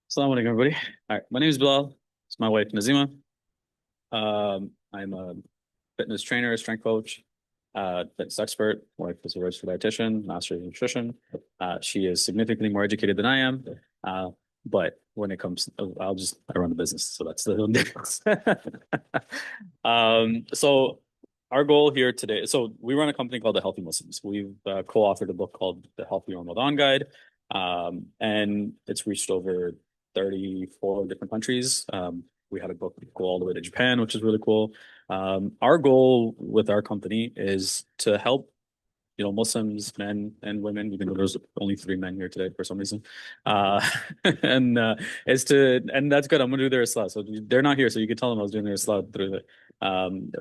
Assalamu alaikum, everybody. All right, my name is Bilal. It's my wife, Nazima. I'm a fitness trainer, strength coach, fitness expert. My wife is a registered dietitian, master of nutrition. She is significantly more educated than I am. But when it comes, I run the business, so that's the only difference. So our goal here today, so we run a company called the Healthy Muslims. We've co-authored a book called The Healthy Ramadan Guide, and it's reached over 34 different countries. We had a book go all the way to Japan, which is really cool. Our goal with our company is to help, Muslims, men and women, even though there's only three men here today for some reason. Uh, and and that's good. I'm gonna do their Islah. So they're not here, so you can tell them I was doing their Islah through it.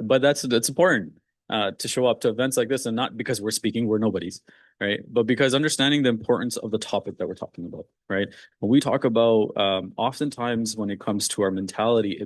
But that's important to show up to events like this, and not because we're speaking, we're nobodies, right? But because understanding the importance of the topic that we're talking about, right? When we talk about, oftentimes when it comes to our mentality,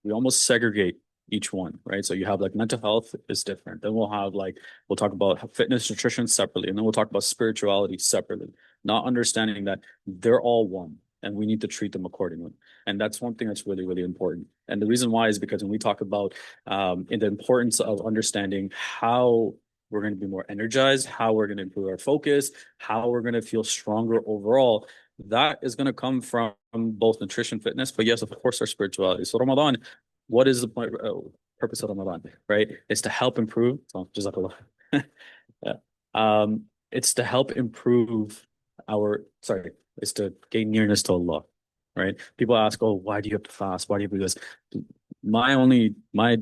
we almost segregate each one, right? So you have like mental health is different. Then we'll talk about fitness, nutrition separately, and then we'll talk about spirituality separately, not understanding that they're all one and we need to treat them accordingly. And that's one thing that's really, really important. And the reason why is because when we talk about in the importance of understanding how we're going to be more energized, how we're going to improve our focus, how we're going to feel stronger overall, that is going to come from both nutrition, fitness, but yes, of course, our spirituality. So Ramadan, what is the point, purpose of Ramadan, right? It's to help improve. So, Jazakallah. Yeah. It's to help improve sorry, it's to gain nearness to Allah, right? People ask, oh, why do you have to fast? Why do you have to do this? My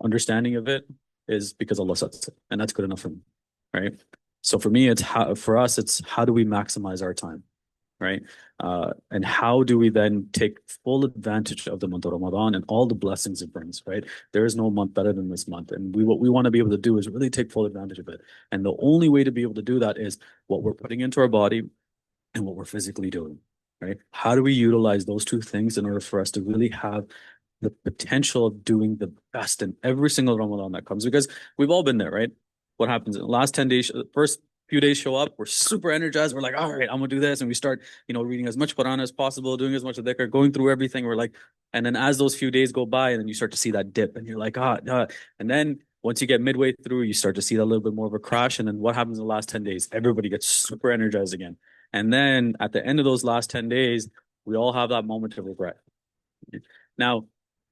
understanding of it is because Allah says it, and that's good enough for me, right? So for me, for us, it's how do we maximize our time, right? And how do we then take full advantage of the month of Ramadan and all the blessings it brings, right? There is no month better than this month. And what we want to be able to do is really take full advantage of it. And the only way to be able to do that is what we're putting into our body and what we're physically doing, right? How do we utilize those two things in order for us to really have the potential of doing the best in every single Ramadan that comes? Because we've all been there, right? What happens in the last 10 days, first few days show up, we're super energized. We're like, all right, I'm gonna do this. And we start, reading as much Quran as possible, doing as much dhikr, going through everything. We're like, and then as those few days go by, and then you start to see that dip, and you're like, and then once you get midway through, you start to see that little bit more of a crash. And then what happens in the last 10 days? Everybody gets super energized again. And then at the end of those last 10 days, we all have that moment of regret. Now,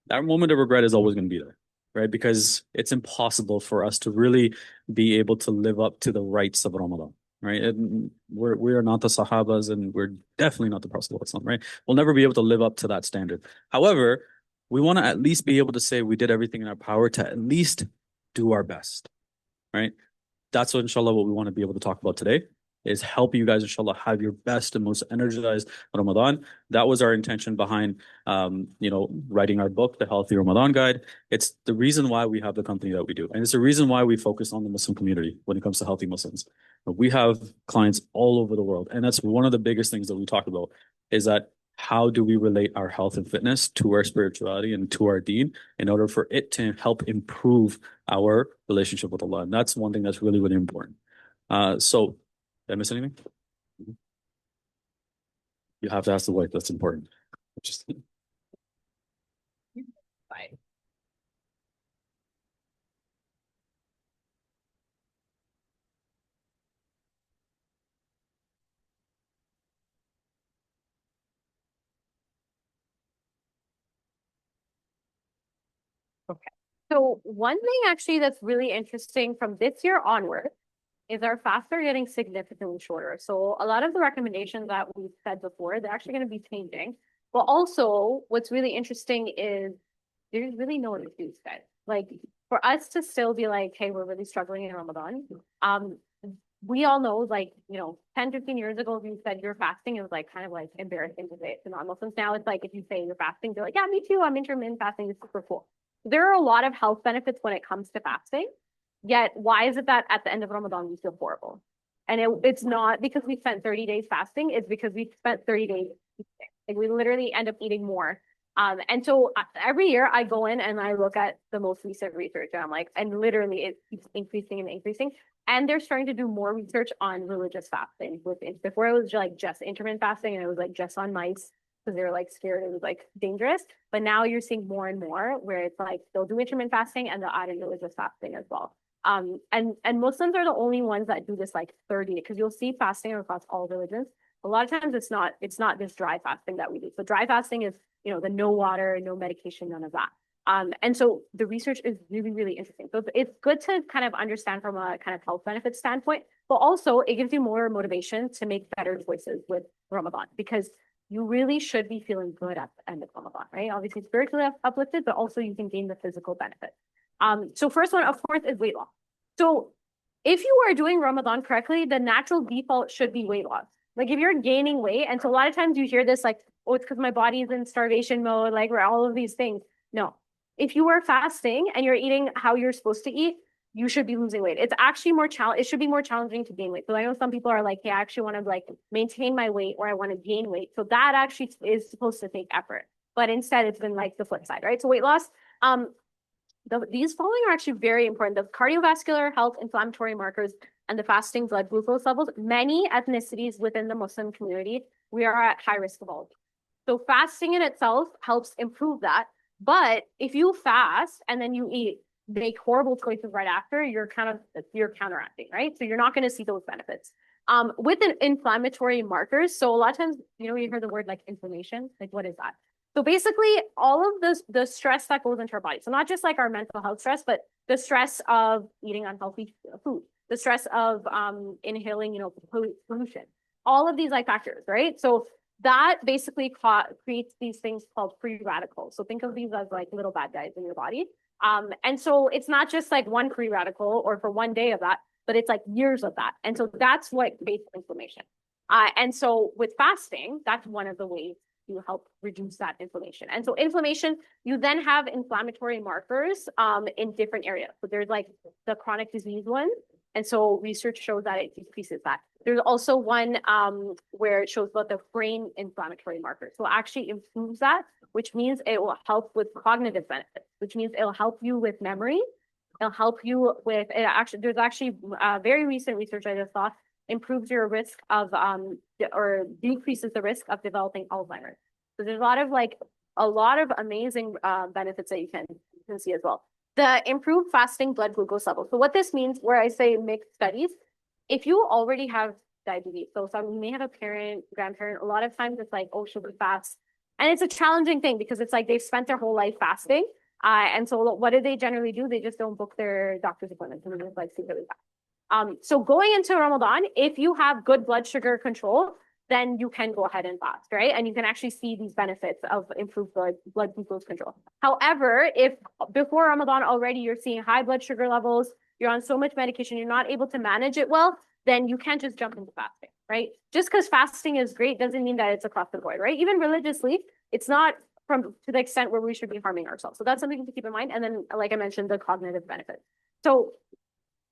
that moment of regret is always going to be there, right? Because it's impossible for us to really be able to live up to the rights of Ramadan, right? And we are not the Sahabas, and we're definitely not the Prophet, right? We'll never be able to live up to that standard. However, we want to at least be able to say we did everything in our power to at least do our best, right? That's what, inshallah, what we want to be able to talk about today is help you guys, inshallah, have your best and most energized Ramadan. That was our intention behind, writing our book, The Healthy Ramadan Guide. It's the reason why we have the company that we do. And it's the reason why we focus on the Muslim community when it comes to healthy Muslims. We have clients all over the world. And that's one of the biggest things that we talk about is that how do we relate our health and fitness to our spirituality and to our deen in order for it to help improve our relationship with Allah. And that's one thing that's really, really important. So did I miss anything? You have to ask the wife. That's important. Just Bye. Okay. So one thing actually that's really interesting from this year onward is our fasts are getting significantly shorter. So a lot of the recommendations that we've said before, they're actually going to be changing. But also what's really interesting is there's really no excuse, guys. Like for us to still be like, hey, we're really struggling in Ramadan. We all know, like, 10, 15 years ago, if you said you're fasting, it was like kind of like embarrassing to say it to non-Muslims. Now it's like if you say you're fasting, they're like, yeah, me too. I'm intermittent fasting. It's super cool. There are a lot of health benefits when it comes to fasting. Yet, why is it that at the end of Ramadan we feel horrible? And it's not because we spent 30 days fasting, it's because we spent 30 days eating. Like we literally end up eating more. And so every year I go in and I look at the most recent research and I'm like, and literally it keeps increasing and increasing. And they're starting to do more research on religious fasting before it was like just intermittent fasting and it was like just on mice. because they were like scared it was like dangerous. But now you're seeing more and more where it's like they'll do intermittent fasting and they'll add in religious fasting as well. And Muslims are the only ones that do this like 30, because you'll see fasting across all religions. A lot of times it's not this dry fasting that we do. So dry fasting is, the no water, no medication, none of that. And so the research is really, really interesting. So it's good to kind of understand from a kind of health benefit standpoint, but also it gives you more motivation to make better choices with Ramadan, because you really should be feeling good at the end of Ramadan, right? Obviously spiritually uplifted, but also you can gain the physical benefit. So first one, of course, is weight loss. So if you are doing Ramadan correctly, the natural default should be weight loss. Like if you're gaining weight, and so a lot of times you hear this like, oh, it's because my body is in starvation mode, like we're all of these things. No, if you are fasting and you're eating how you're supposed to eat, you should be losing weight. It's actually it should be more challenging to gain weight. So I know some people are like, hey, I actually want to like maintain my weight, or I want to gain weight. So that actually is supposed to take effort. But instead it's been like the flip side, right? So weight loss, these following are actually very important. The cardiovascular health, inflammatory markers, and the fasting blood glucose levels. Many ethnicities within the Muslim community, we are at high risk of all of these. So fasting in itself helps improve that. But if you fast and then you make horrible choices right after, you're counteracting, right? So you're not going to see those benefits. With an inflammatory markers, so a lot of times, you hear the word like inflammation, like what is that? So basically all of the stress that goes into our body. So not just like our mental health stress, but the stress of eating unhealthy food, the stress of inhaling, pollution, all of these like factors, right? So that basically creates these things called free radicals. So think of these as like little bad guys in your body. And so it's not just like one free radical or for one day of that, but it's like years of that. And so that's what creates inflammation. And so with fasting, that's one of the ways you help reduce that inflammation. And so inflammation, you then have inflammatory markers in different areas. So there's like the chronic disease one. And so research shows that it decreases that. There's also one where it shows about the brain inflammatory markers. So it actually improves that, which means it will help with cognitive benefits, which means it'll help you with memory. It'll help you with it. Actually, there's actually very recent research I just saw improves your risk of or decreases the risk of developing Alzheimer's. So there's a lot of amazing benefits that you can see as well. The improved fasting blood glucose level. So what this means, where I say mixed studies, if you already have diabetes, so you may have a parent, grandparent, a lot of times it's like, oh, should we fast? And it's a challenging thing because it's like they've spent their whole life fasting. And so what do they generally do? They just don't book their doctor's appointments and they just like secretly fast. So going into Ramadan, if you have good blood sugar control, then you can go ahead and fast, right? And you can actually see these benefits of improved blood glucose control. However, if before Ramadan already you're seeing high blood sugar levels, you're on so much medication, you're not able to manage it well, then you can't just jump into fasting, right? Just because fasting is great doesn't mean that it's across the board, right? Even religiously, it's not to the extent where we should be harming ourselves. So that's something to keep in mind. And then, like I mentioned, the cognitive benefits. So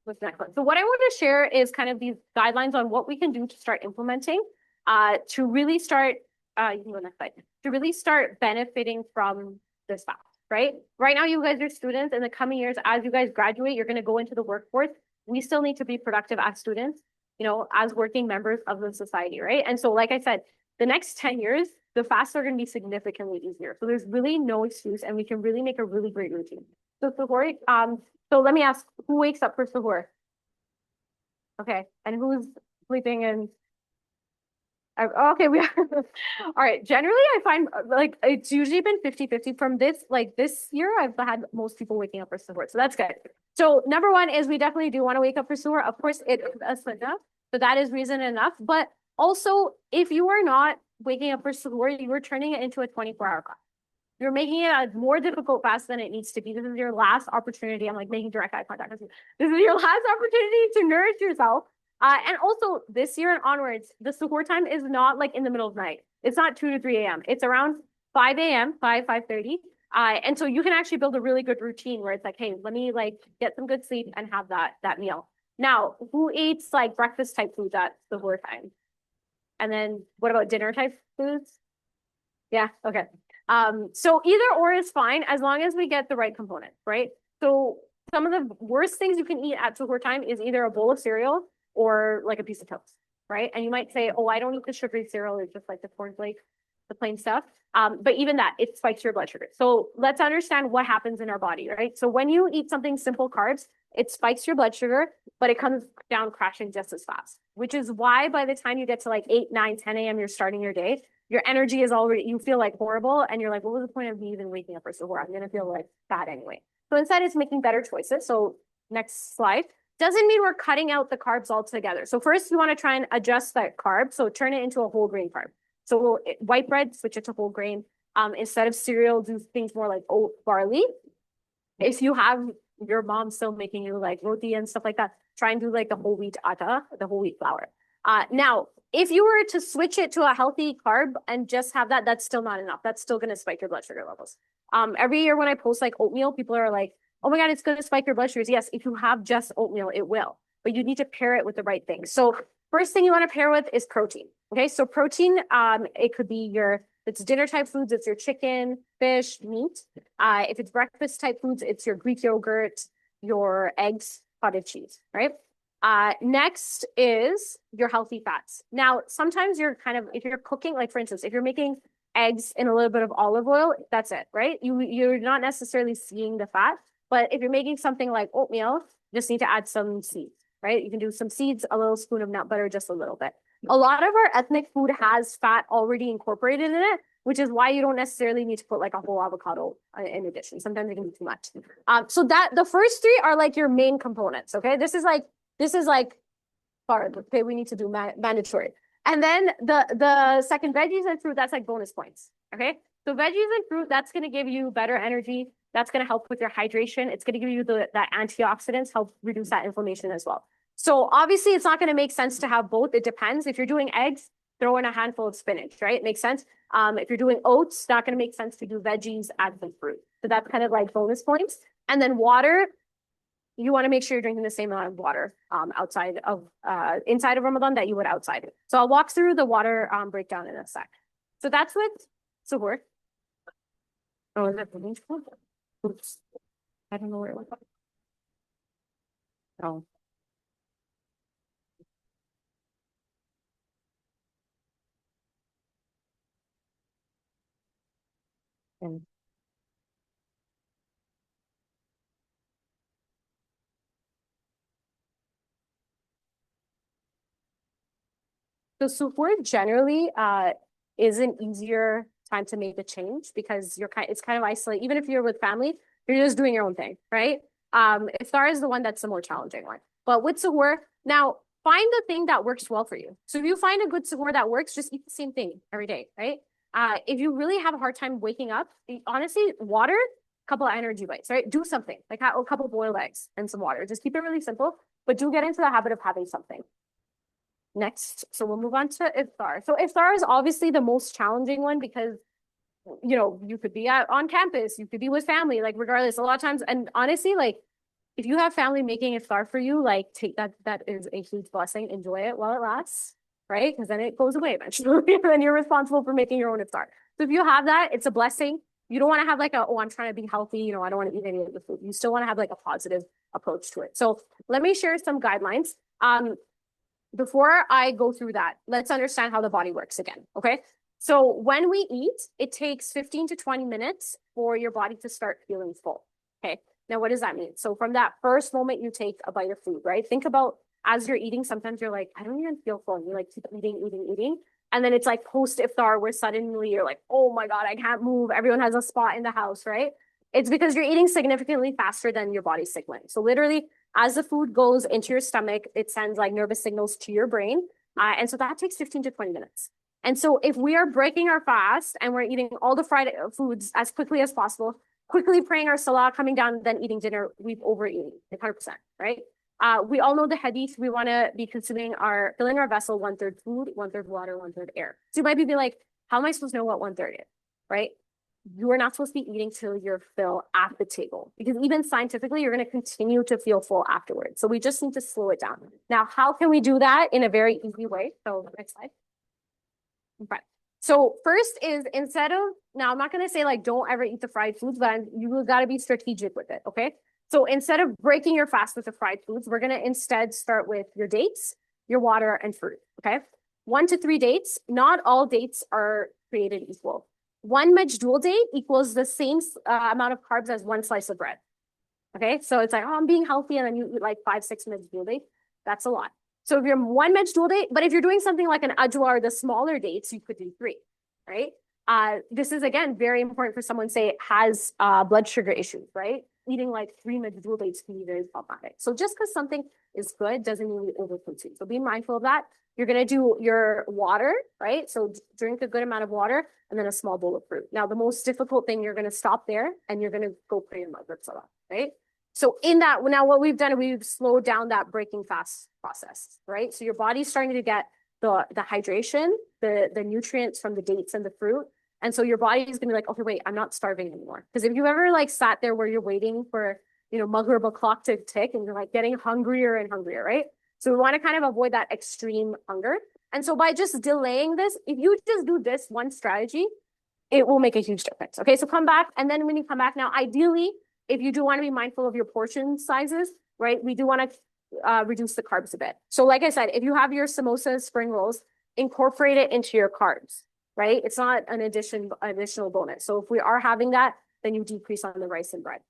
what's next one? So what I want to share is kind of these guidelines on what we can do to start implementing to really start, you can go next slide, to really start benefiting from this fast, right? Right now, you guys are students. In the coming years, as you guys graduate, you're going to go into the workforce. We still need to be productive as students, as working members of the society, right? And so, like I said, the next 10 years, the fasts are going to be significantly easier. So there's really no excuse, and we can really make a really great routine. So suhoor, so let me ask, who wakes up for suhoor? Okay, and who's sleeping and okay, we are. All right. Generally, I find like it's usually been 50-50 from this year. I've had most people waking up for suhoor. So that's good. So number one is we definitely do want to wake up for suhoor. Of course, it is a sunnah. So that is reason enough. But also, if you are not waking up for suhoor, you are turning it into a 24-hour class. You're making it a more difficult fast than it needs to be. This is your last opportunity. I'm like making direct eye contact with you. This is your last opportunity to nourish yourself. And also this year and onwards, the suhoor time is not like in the middle of the night. It's not 2 to 3 a.m. It's around 5 a.m., 5:30. And so you can actually build a really good routine where it's like, hey, let me like get some good sleep and have that meal. Now, who eats like breakfast type foods at suhoor time? And then what about dinner type foods? Yeah, okay. So either or is fine as long as we get the right components, right? So some of the worst things you can eat at suhoor time is either a bowl of cereal or like a piece of toast, right? And you might say, oh, I don't eat the sugary cereal, it's just like the cornflakes. the plain stuff. But even that, it spikes your blood sugar. So let's understand what happens in our body, right? So when you eat something simple carbs, it spikes your blood sugar, but it comes down crashing just as fast, which is why by the time you get to like 8, 9, 10 a.m., you're starting your day, your energy is already, you feel like horrible. And you're like, what was the point of me even waking up for so I'm going to feel like bad anyway. So instead, it's making better choices. So next slide. Doesn't mean we're cutting out the carbs altogether. So first, you want to try and adjust that carb. So turn it into a whole grain carb. So white bread, switch it to whole grain. Instead of cereal, do things more like oat, barley. If you have your mom still making you like roti and stuff like that, try and do like the whole wheat atta, the whole wheat flour. Now, if you were to switch it to a healthy carb and just have that, that's still not enough. That's still going to spike your blood sugar levels. Every year when I post like oatmeal, people are like, oh my God, it's going to spike your blood sugars. Yes, if you have just oatmeal, it will, but you need to pair it with the right things. So first thing you want to pair with is protein. Okay, so protein, it could be it's dinner type foods, it's your chicken, fish, meat. If it's breakfast type foods, it's your Greek yogurt, your eggs, cottage cheese, right? Next is your healthy fats. Now, sometimes if you're cooking, like for instance, if you're making eggs in a little bit of olive oil, that's it, right? You're not necessarily seeing the fat, but if you're making something like oatmeal, just need to add some seeds, right? You can do some seeds, a little spoon of nut butter, just a little bit. A lot of our ethnic food has fat already incorporated in it, which is why you don't necessarily need to put like a whole avocado in addition. Sometimes it can be too much. So that the first three are like your main components. Okay, this is like hard. Okay, we need to do mandatory. And then the second, veggies and fruit, that's like bonus points. Okay, so veggies and fruit, that's going to give you better energy. That's going to help with your hydration. It's going to give you that antioxidants, help reduce that inflammation as well. So obviously, it's not going to make sense to have both. It depends. If you're doing eggs, throw in a handful of spinach, right? It makes sense. If you're doing oats, it's not going to make sense to do veggies, add some fruit. So that's kind of like bonus points. And then water, you want to make sure you're drinking the same amount of water inside of Ramadan that you would outside. So I'll walk through the water breakdown in a sec. So that's with suhoor. Oh, is that the Oops. I don't know where it went. Oh. And so suhoor generally is an easier time to make a change because it's kind of isolated. Even if you're with family, you're just doing your own thing, right? Iftar is the one that's the more challenging one. But with suhoor, now find the thing that works well for you. So if you find a good suhoor that works, just eat the same thing every day, right? If you really have a hard time waking up, honestly, water, a couple of energy bites, right? Do something like a couple of boiled eggs and some water. Just keep it really simple, but do get into the habit of having something. Next, so we'll move on to iftar. So iftar is obviously the most challenging one because you could be on campus, you could be with family, like regardless, a lot of times. And honestly, like if you have family making iftar for you, like take that is a huge blessing. Enjoy it while it lasts, right? Because then it goes away eventually. And then you're responsible for making your own iftar. So if you have that, it's a blessing. You don't want to have like I'm trying to be healthy, I don't want to eat any of the food. You still want to have like a positive approach to it. So let me share some guidelines. Before I go through that, let's understand how the body works again, okay? So when we eat, it takes 15 to 20 minutes for your body to start feeling full, okay? Now, what does that mean? So from that first moment you take a bite of food, right? Think about as you're eating, sometimes you're like, I don't even feel full. And you like keep eating. And then it's like post-iftar where suddenly you're like, oh my God, I can't move. Everyone has a spot in the house, right? It's because you're eating significantly faster than your body's signaling. So literally, as the food goes into your stomach, it sends like nervous signals to your brain. And so that takes 15 to 20 minutes. And so if we are breaking our fast and we're eating all the fried foods as quickly as possible, quickly praying our salah, coming down, then eating dinner, we've overeaten, like 100%, right? We all know the hadith. We want to be filling our vessel 1/3 food, 1/3 water, 1/3 air. So you might be like, how am I supposed to know what 1/3 is, right? You are not supposed to be eating till you're full at the table because even scientifically, you're going to continue to feel full afterwards. So we just need to slow it down. Now, how can we do that in a very easy way? So next slide. Okay. So first is now I'm not going to say like, don't ever eat the fried foods, but you got to be strategic with it. Okay. So instead of breaking your fast with the fried foods, we're going to instead start with your dates, your water and fruit. Okay. 1 to 3 dates. Not all dates are created equal. One Majdoul date equals the same amount of carbs as one slice of bread. Okay, so it's like, oh, I'm being healthy, and then you eat like 5, 6 Majdoul dates. That's a lot. So if you're one Majdoul date, but if you're doing something like an ajwa or the smaller dates, you could do 3, right? This is again very important for someone say has blood sugar issues, right? Eating like 3 Majdoul dates can be very problematic. So just because something is good doesn't mean we overconsume. So be mindful of that. You're gonna do your water, right? So drink a good amount of water and then a small bowl of fruit. Now the most difficult thing, you're gonna stop there and you're gonna go pray in Maghrib Salah, right? So in that, now what we've done, we've slowed down that breaking fast process, right? So your body's starting to get the hydration, the nutrients from the dates and the fruit. And so your body is gonna be like, okay, wait, I'm not starving anymore. Because if you ever like sat there where you're waiting for, Maghrib clock to tick and you're like getting hungrier and hungrier, right? So we want to kind of avoid that extreme hunger. And so by just delaying this, if you just do this one strategy, it will make a huge difference. Okay, so come back. And then when you come back now, ideally, if you do want to be mindful of your portion sizes, right, we do want to reduce the carbs a bit. So like I said, if you have your samosas, spring rolls, incorporate it into your carbs, right? It's not an additional bonus. So if we are having that, then you decrease on the rice and bread.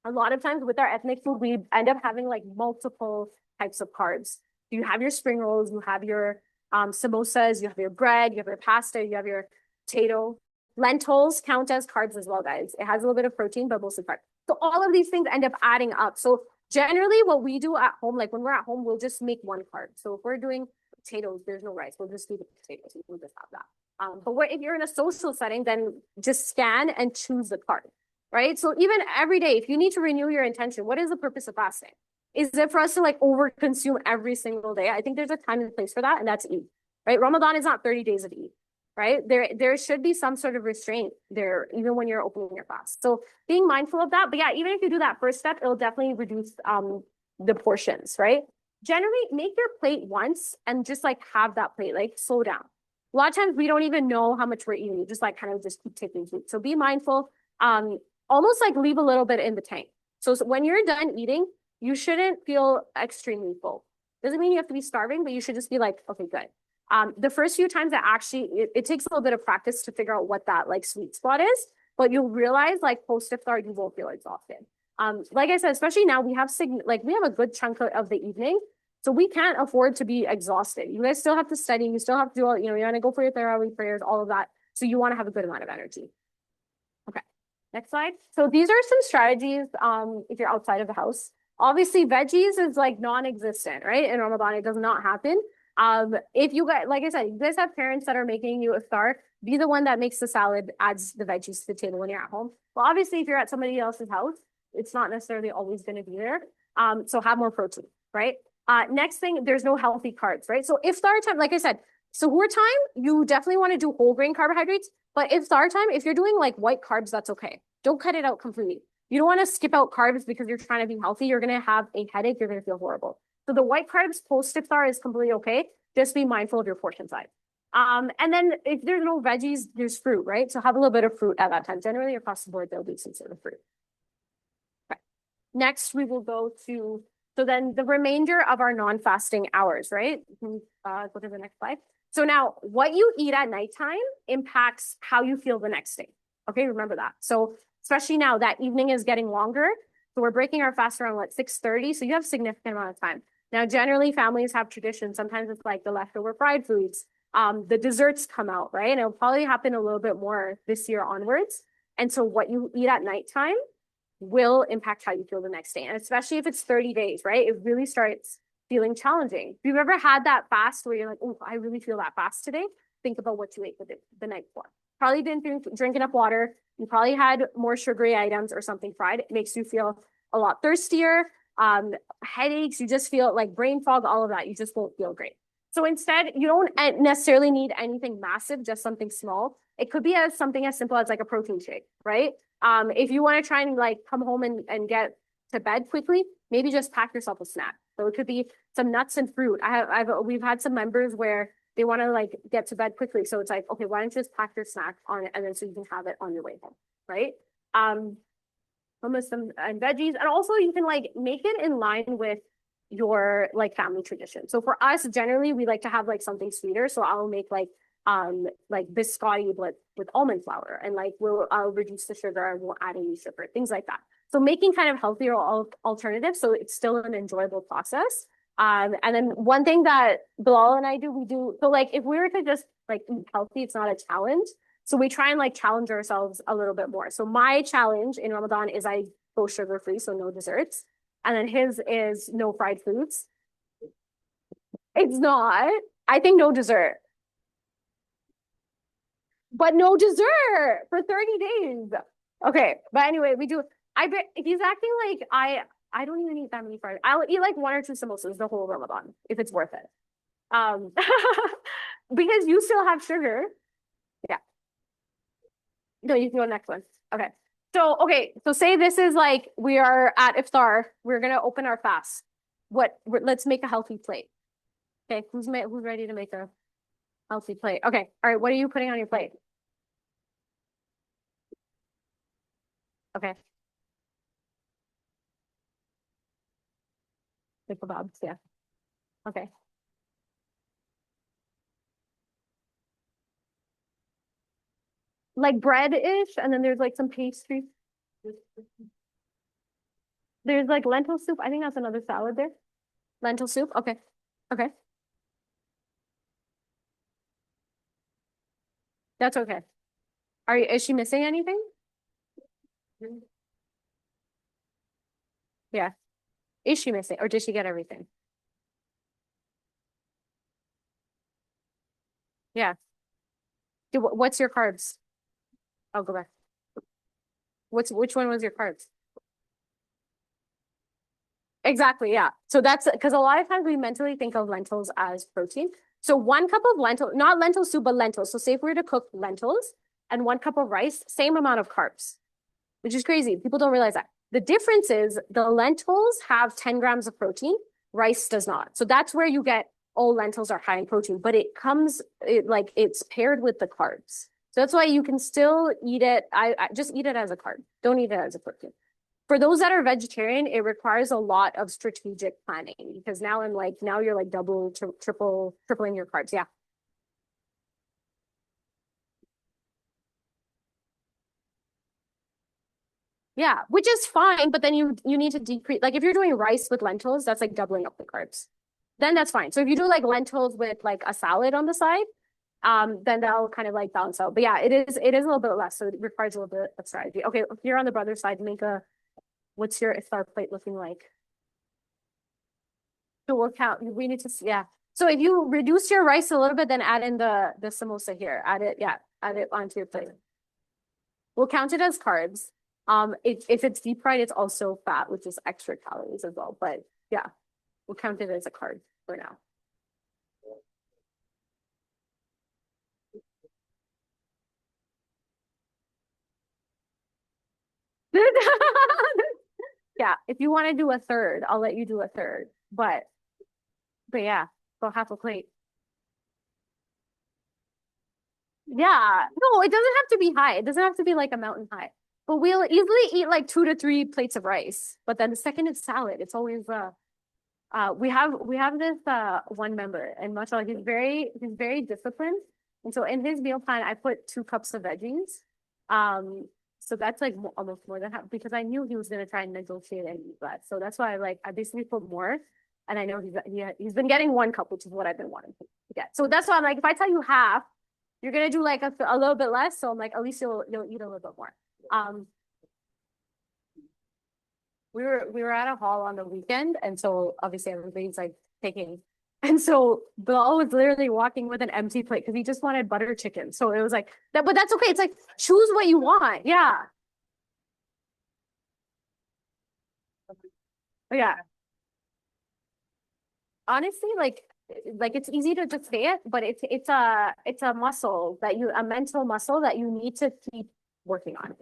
A lot of times with our ethnic food, we end up having like multiple types of carbs. You have your spring rolls, you have your samosas, you have your bread, you have your pasta, you have your potato. Lentils count as carbs as well, guys. It has a little bit of protein, but mostly carbs. So all of these things end up adding up. So generally what we do at home, like when we're at home, we'll just make one carb. So if we're doing potatoes, there's no rice. We'll just do the potatoes. We'll just have that. But if you're in a social setting, then just scan and choose the carb, right? So even every day, if you need to renew your intention, what is the purpose of fasting? Is it for us to like overconsume every single day? I think there's a time and place for that, and that's Eid, right? Ramadan is not 30 days of Eid, right? There should be some sort of restraint there, even when you're opening your fast. So being mindful of that. But yeah, even if you do that first step, it'll definitely reduce the portions, right? Generally, make your plate once and just like have that plate, like slow down. A lot of times we don't even know how much we're eating. You just like kind of just keep taking food. So be mindful. Almost like leave a little bit in the tank. So when you're done eating, you shouldn't feel extremely full. Doesn't mean you have to be starving, but you should just be like, okay, good. The first few times it takes a little bit of practice to figure out what that like sweet spot is, but you'll realize like post iftar, you won't feel exhausted. Like I said, especially now we have a good chunk of the evening, so we can't afford to be exhausted. You guys still have to study, you still have to do all, you want to go for your Tarawih prayers, all of that. So you want to have a good amount of energy. Okay, next slide. So these are some strategies if you're outside of the house. Obviously, veggies is like non-existent, right? In Ramadan, it does not happen. If you guys, like I said, you guys have parents that are making you iftar, be the one that makes the salad, adds the veggies to the table when you're at home. Well, obviously, if you're at somebody else's house, it's not necessarily always going to be there. So have more protein, right? Next thing, there's no healthy carbs, right? So iftar time, like I said, suhoor time, you definitely want to do whole grain carbohydrates. But iftar time, if you're doing like white carbs, that's okay. Don't cut it out completely. You don't want to skip out carbs because you're trying to be healthy. You're going to have a headache. You're going to feel horrible. So the white carbs post iftar is completely okay. Just be mindful of your portion size. And then if there's no veggies, there's fruit, right? So have a little bit of fruit at that time. Generally across the board, there'll be some sort of fruit. Okay. Next, we will go to, so then the remainder of our non-fasting hours, right? Go to the next slide. So now what you eat at nighttime impacts how you feel the next day. Okay, remember that. So especially now that evening is getting longer. So we're breaking our fast around what, 6:30. So you have a significant amount of time. Now, generally families have traditions. Sometimes it's like the leftover fried foods. The desserts come out, right? And it'll probably happen a little bit more this year onwards. And so what you eat at nighttime will impact how you feel the next day. And especially if it's 30 days, right? It really starts feeling challenging. If you've ever had that fast where you're like, oh, I really feel that fast today, think about what you ate the night before. Probably didn't drink enough water. You probably had more sugary items or something fried. It makes you feel a lot thirstier, headaches. You just feel like brain fog, all of that. You just won't feel great. So instead, you don't necessarily need anything massive, just something small. It could be something as simple as like a protein shake, right? If you want to try and like come home and get to bed quickly, maybe just pack yourself a snack. So it could be some nuts and fruit. We've had some members where they want to like get to bed quickly. So it's like, okay, why don't you just pack your snack on it and then so you can have it on your way home, right? Hummus and veggies. And also you can like make it in line with your like family tradition. So for us, generally we like to have like something sweeter. So I'll make like biscotti but with almond flour, and like I'll reduce the sugar and we'll add any sugar, things like that. So making kind of healthier alternatives so it's still an enjoyable process. And then one thing that Bilal and I do, we do so like if we were to just like eat healthy, it's not a challenge. So we try and like challenge ourselves a little bit more. So my challenge in Ramadan is I go sugar free, so no desserts. And then his is no fried foods. It's not. I think no dessert. But no dessert for 30 days. Okay. But anyway, we do. I bet he's acting like I don't even eat that many fries. I'll eat like one or two samosas the whole Ramadan if it's worth it. Um because you still have sugar. Yeah. No, you can go next one. Okay. So say this is like we are at iftar. We're gonna open our fast. Let's make a healthy plate. Okay, who's ready to make a healthy plate? Okay, all right. What are you putting on your plate? Okay, the kebabs. Yeah. Okay. Like bread-ish, and then there's like some pastry. There's like lentil soup. I think that's another salad there. Lentil soup. Okay. Okay. That's okay. Is she missing anything? Yeah. Is she missing or did she get everything? Yeah. What's your carbs? I'll go back. Which one was your carbs? Exactly, yeah. So that's because a lot of times we mentally think of lentils as protein. So 1 cup of lentil, not lentil soup, but lentils. So say if we were to cook lentils and 1 cup of rice, same amount of carbs, which is crazy. People don't realize that. The difference is the lentils have 10 grams of protein, rice does not. So that's where you get, oh, lentils are high in protein, but like it's paired with the carbs. So that's why you can still eat it. I just eat it as a carb. Don't eat it as a protein. For those that are vegetarian, it requires a lot of strategic planning because now you're like tripling your carbs. Yeah. Yeah, which is fine, but then you need to decrease, like if you're doing rice with lentils, that's like doubling up the carbs. Then that's fine. So if you do like lentils with like a salad on the side, then that'll kind of like balance out. But yeah, it is a little bit less, so it requires a little bit of strategy. Okay, if you're on the brother side, what's your iftar plate looking like? So we'll count. We need to, yeah. So if you reduce your rice a little bit, then add in the samosa here. Add it onto your plate. We'll count it as carbs. If it's deep fried, it's also fat, which is extra calories as well. But yeah, we'll count it as a carb for now. Yeah, if you want to do a third, I'll let you do a third. But yeah, go half a plate. Yeah, no, it doesn't have to be high. It doesn't have to be like a mountain high. But we'll easily eat like 2 to 3 plates of rice. But then the second it's salad, it's always we have this one member and mashallah he's very disciplined. And so in his meal plan, I put 2 cups of veggies. So that's like almost more than half because I knew he was gonna try and negotiate and eat less. So that's why I basically put more. And I know he's been getting 1 cup, which is what I've been wanting to get. So that's why I'm like, if I tell you half, you're gonna do like a little bit less. So I'm like, at least you'll eat a little bit more. Um, we were at a hall on the weekend, and so obviously everybody's like taking. And so Bilal was literally walking with an empty plate because he just wanted butter chicken. So it was like that, but that's okay. It's like choose what you want. Yeah. Yeah. Honestly, like it's easy to just say it, but it's a muscle a mental muscle that you need to keep working on.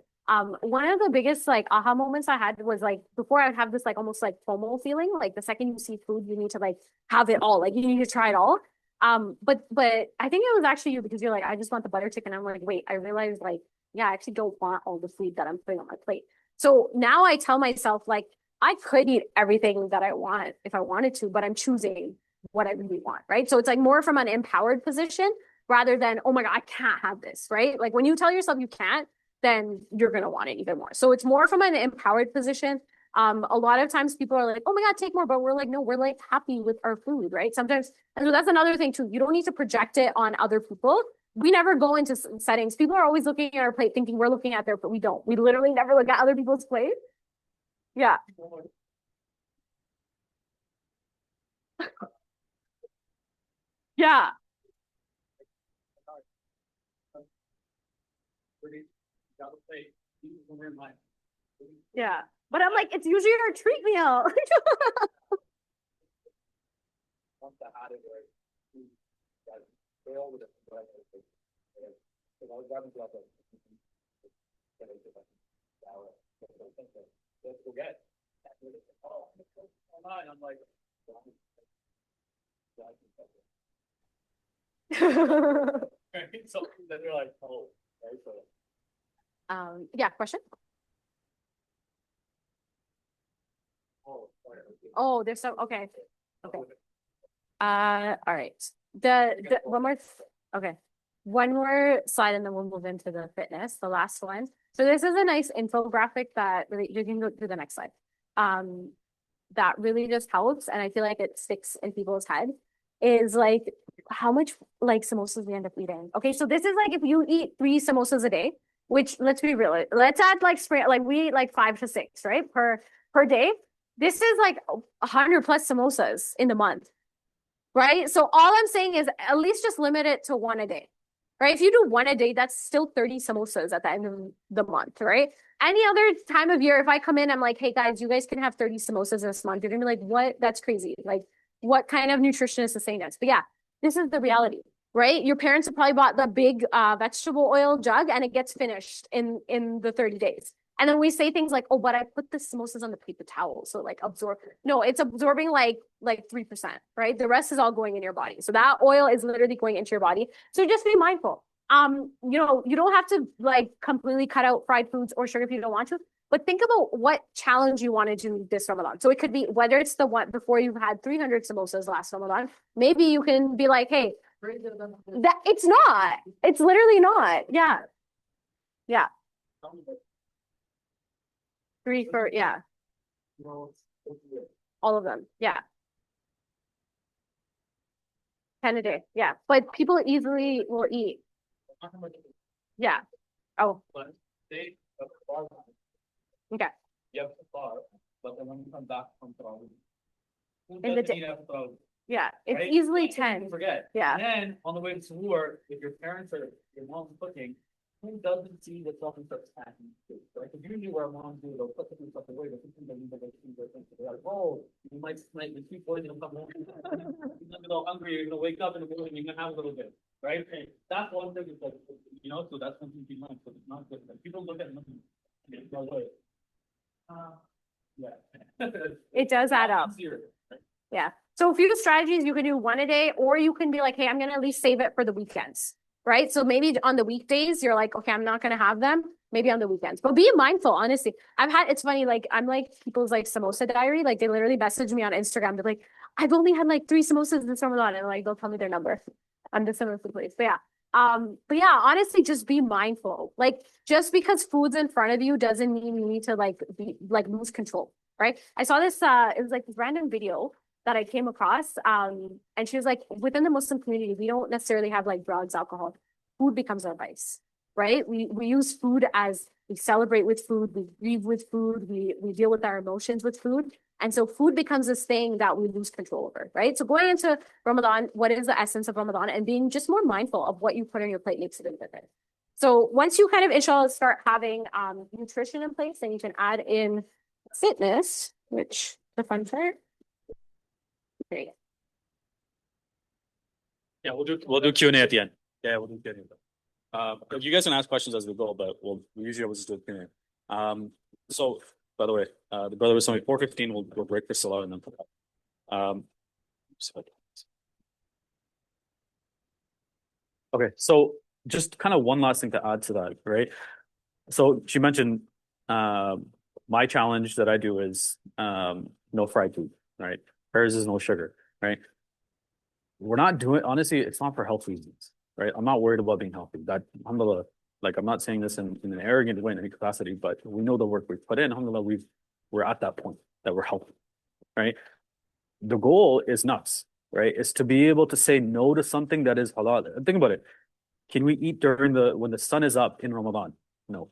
One of the biggest like aha moments I had was like before I'd have this like almost like FOMO feeling, like the second you see food, you need to like have it all, like you need to try it all. But I think it was actually you because you're like, I just want the butter chicken. I'm like, wait, I realized like, yeah, I actually don't want all the food that I'm putting on my plate. So now I tell myself like I could eat everything that I want if I wanted to, but I'm choosing what I really want, right? So it's like more from an empowered position rather than, oh my God, I can't have this, right? Like when you tell yourself you can't, then you're going to want it even more. So it's more from an empowered position. A lot of times people are like, oh my God, take more, but we're like, no, we're like happy with our food, right? Sometimes, and so that's another thing too. You don't need to project it on other people. We never go into settings. People are always looking at our plate thinking we're looking at their, but we don't. We literally never look at other people's plate. Yeah. Yeah. Yeah. But I'm like, it's usually our treat meal. Yeah, question? Oh, there's some, okay. Okay. All right. The one more, okay. One more slide and then we'll move into the fitness, the last one. So this is a nice infographic that really, you can go to the next slide. That really just helps. And I feel like it sticks in people's head is like how much like samosas we end up eating. Okay. So this is like if you eat 3 samosas a day, which let's be real, let's add like spray, like we eat like 5 to 6, right? Per day. This is like 100+ samosas in the month. Right. So all I'm saying is at least just limit it to one a day. Right. If you do one a day, that's still 30 samosas at the end of the month. Right. Any other time of year, if I come in, I'm like, hey guys, you guys can have 30 samosas this month. You're gonna be like, what? That's crazy. Like, what kind of nutritionist is saying that? But yeah, this is the reality, right? Your parents have probably bought the big vegetable oil jug and it gets finished in the 30 days. And then we say things like, oh, but I put the samosas on the paper towel. So like absorb. No, it's absorbing like 3%, right? The rest is all going in your body. So that oil is literally going into your body. So just be mindful. You don't have to like completely cut out fried foods or sugar if you don't want to, but think about what challenge you want to do this Ramadan. So it could be whether it's the one before you've had 300 samosas last Ramadan, maybe you can be like, hey, that it's not. It's literally not. Yeah. Yeah. Three for yeah. All of them. Yeah. 10 a day. Yeah. But people easily will eat. Yeah. Oh, okay. In the day. Yeah. It's Right? easily That's what 10. people forget. Yeah. And then on the way to school, if your parents or your mom's cooking, who doesn't see the stuff and starts packing food? Right? Because usually where moms do, they'll put the food stuff away, but sometimes they need to see their things. They're like, oh, you might smell the food poison or something. You're gonna be all hungry, you're gonna wake up in the morning, you're gonna have a little bit. Right? And that's one thing is like, so that's something to keep in mind. So it's not good. Like, people look at nothing. No way. Yeah. It does add up. Yeah. So a few strategies you can do one a day, or you can be like, hey, I'm going to at least save it for the weekends, right? So maybe on the weekdays, you're like, okay, I'm not going to have them. Maybe on the weekends, but be mindful, honestly. It's funny, like, I'm like people's like samosa diary. Like they literally message me on Instagram. They're like, I've only had like 3 samosas this Ramadan. And like, they'll tell me their number. I'm the samosa place. But yeah. But yeah, honestly, just be mindful. Like just because food's in front of you doesn't mean you need to like be like lose control, right? I saw this, it was like this random video that I came across. And she was like, within the Muslim community, we don't necessarily have like drugs, alcohol. Food becomes our vice, right? We use food as we celebrate with food, we grieve with food, we deal with our emotions with food. And so food becomes this thing that we lose control over, right? So going into Ramadan, what is the essence of Ramadan? And being just more mindful of what you put on your plate makes a big difference. So once you kind of, inshallah, start having nutrition in place, then you can add in fitness, which the fun part. Great. Yeah, we'll do Q&A at the end. Yeah, we'll do Q&A. You guys can ask questions as we go, but we usually always just do Q&A. So by the way, the brother was telling me 4:15. We'll break for Salah and then put up. Okay, so just kind of one last thing to add to that, right? So she mentioned my challenge that I do is no fried food, right? Hers is no sugar, right? We're not doing honestly, it's not for health reasons, right? I'm not worried about being healthy. That alhamdulillah, like I'm not saying this in an arrogant way in any capacity, but we know the work we've put in. Alhamdulillah, we're at that point that we're healthy, right? The goal is nuts, right? Is to be able to say no to something that is halal. Think about it. Can we eat during the when the sun is up in Ramadan? No,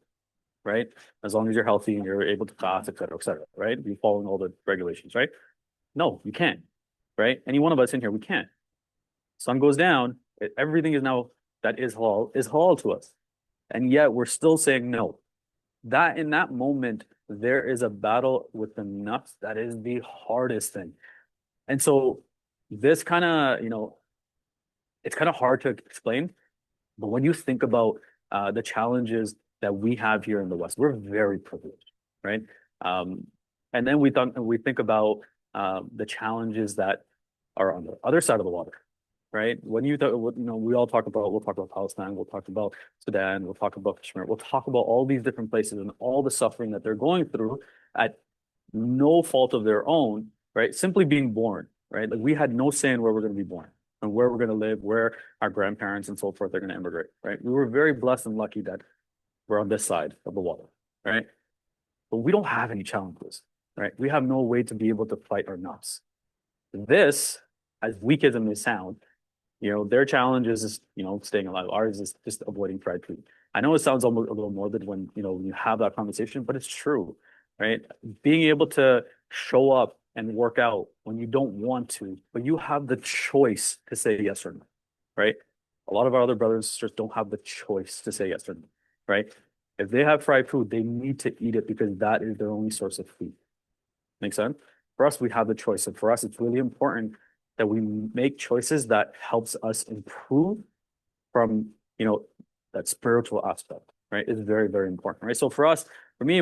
right? As long as you're healthy and you're able to fast, et cetera, right? You following all the regulations, right? No, you can't, right? Any one of us in here, we can't. Sun goes down, everything is now that is halal to us. And yet we're still saying no. That in that moment, there is a battle with the nafs that is the hardest thing. And so this kind of, it's kind of hard to explain, but when you think about the challenges that we have here in the West, we're very privileged, right? Um, and then we think about the challenges that are on the other side of the water, right? When we all talk about, we'll talk about Palestine, we'll talk about Sudan, we'll talk about Kashmir, we'll talk about all these different places and all the suffering that they're going through at no fault of their own, right? Simply being born, right? Like we had no say in where we're going to be born and where we're going to live, where our grandparents and so forth are going to immigrate, right? We were very blessed and lucky that we're on this side of the water, right? But we don't have any challenges, right? We have no way to be able to fight our nuts. This, as weak as it may sound, their challenge is, staying alive. Ours is just avoiding fried food. I know it sounds almost a little morbid when you have that conversation, but it's true, right? Being able to show up and work out when you don't want to, but you have the choice to say yes or no, right? A lot of our other brothers and sisters don't have the choice to say yes or no, right? If they have fried food, they need to eat it because that is their only source of food. Make sense? For us, we have the choice. And for us, it's really important that we make choices that helps us improve from, that spiritual aspect, right? Is very, very important, right? So for us, for me,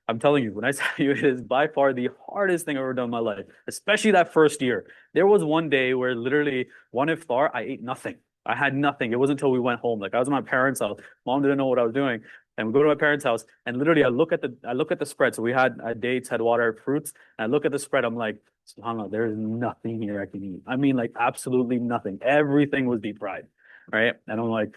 I'm telling you, when I tell you it is by far the hardest thing I've ever done in my life, especially that first year. There was one day where literally one iftar, I ate nothing. I had nothing. It wasn't until we went home. Like I was at my parents' house. Mom didn't know what I was doing. And we go to my parents' house, and literally I look at the spread. So we had dates, had water, fruits, and I look at the spread. I'm like, SubhanAllah, there's nothing here I can eat. I mean, like absolutely nothing. Everything was deep fried, right? And I'm like,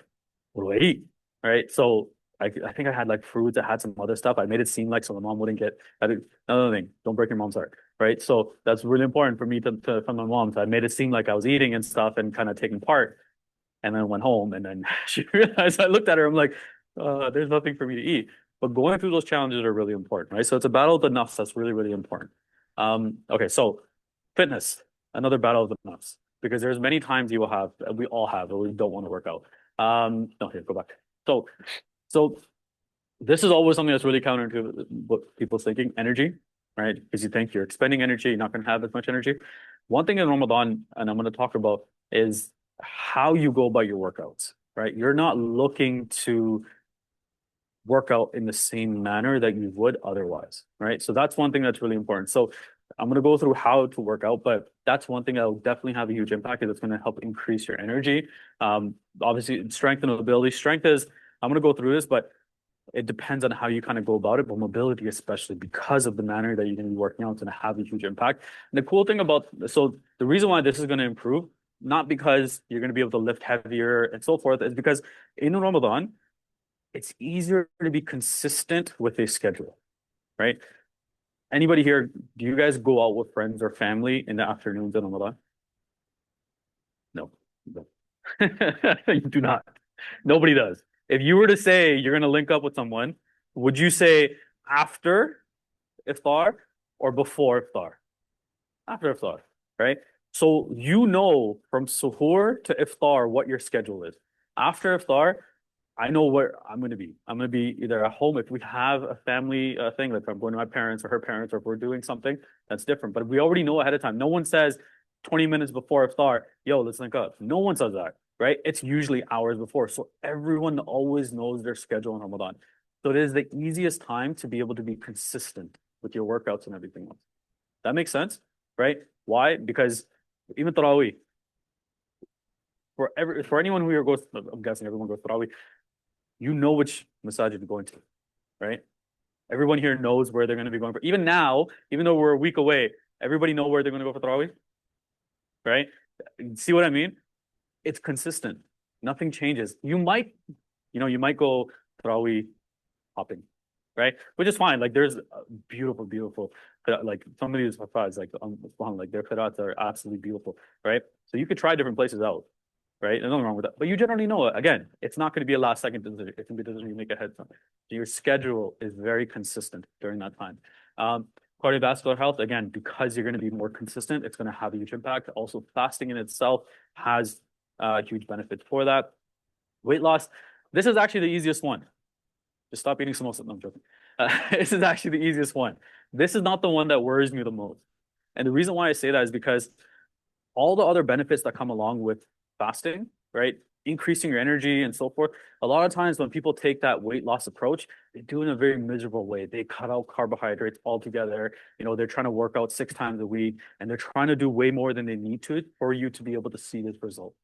what do I eat? Right? So I think I had like fruits. I had some other stuff. I made it seem like so my mom wouldn't get. Another thing, don't break your mom's heart, right? So that's really important for me to from my mom. So I made it seem like I was eating and stuff and kind of taking part. And then went home, and then she realized I looked at her. I'm like, there's nothing for me to eat. But going through those challenges are really important, right? So it's a battle of the nafs that's really, really important. Okay, so fitness, another battle of the nafs, because there's many times you will have, we all have, but we don't want to work out. No, here, go back. So this is always something that's really counter to what people's thinking, energy, right? Because you think you're expending energy, you're not going to have as much energy. One thing in Ramadan, and I'm going to talk about, is how you go about your workouts, right? You're not looking to work out in the same manner that you would otherwise, right? So that's one thing that's really important. So I'm going to go through how to work out, but that's one thing that will definitely have a huge impact. That's going to help increase your energy. Obviously, strength and mobility. Strength is, I'm going to go through this, but it depends on how you kind of go about it. But mobility, especially because of the manner that you're going to be working out, is going to have a huge impact. And the cool thing so the reason why this is going to improve, not because you're going to be able to lift heavier and so forth, is because in Ramadan, it's easier to be consistent with a schedule, right? Anybody here, do you guys go out with friends or family in the afternoons in Ramadan? No. No. You do not. Nobody does. If you were to say you're going to link up with someone, would you say after iftar or before iftar? After iftar, right? So you know from suhoor to iftar what your schedule is. After iftar, I know where I'm going to be. I'm going to be either at home if we have a family thing, like if I'm going to my parents or her parents, or if we're doing something, that's different. But we already know ahead of time. No one says 20 minutes before iftar, yo, let's link up. No one says that, right? It's usually hours before. So everyone always knows their schedule in Ramadan. So it is the easiest time to be able to be consistent with your workouts and everything else. That makes sense, right? Why? Because even Tarawih, for anyone who goes, I'm guessing everyone goes Tarawih, you know which masajid you're going to, right? Everyone here knows where they're going to be going for. Even now, even though we're a week away, everybody know where they're going to go for Tarawih, right? See what I mean? It's consistent. Nothing changes. You might go Tarawih hopping, right? Which is fine. Like there's beautiful, beautiful, like some of these hafaz, like their qirats are absolutely beautiful, right? So you could try different places out, right? There's nothing wrong with that. But you generally know it. Again, it's not going to be a last second decision. It's going to be a decision you make ahead of time. Your schedule is very consistent during that time. Cardiovascular health, again, because you're going to be more consistent, it's going to have a huge impact. Also, fasting in itself has huge benefits for that. Weight loss, this is actually the easiest one. Just stop eating samosa. No, I'm joking. This is actually the easiest one. This is not the one that worries me the most. And the reason why I say that is because all the other benefits that come along with fasting, right? Increasing your energy and so forth. A lot of times when people take that weight loss approach, they do it in a very miserable way. They cut out carbohydrates altogether. They're trying to work out 6 times a week and they're trying to do way more than they need to for you to be able to see this result,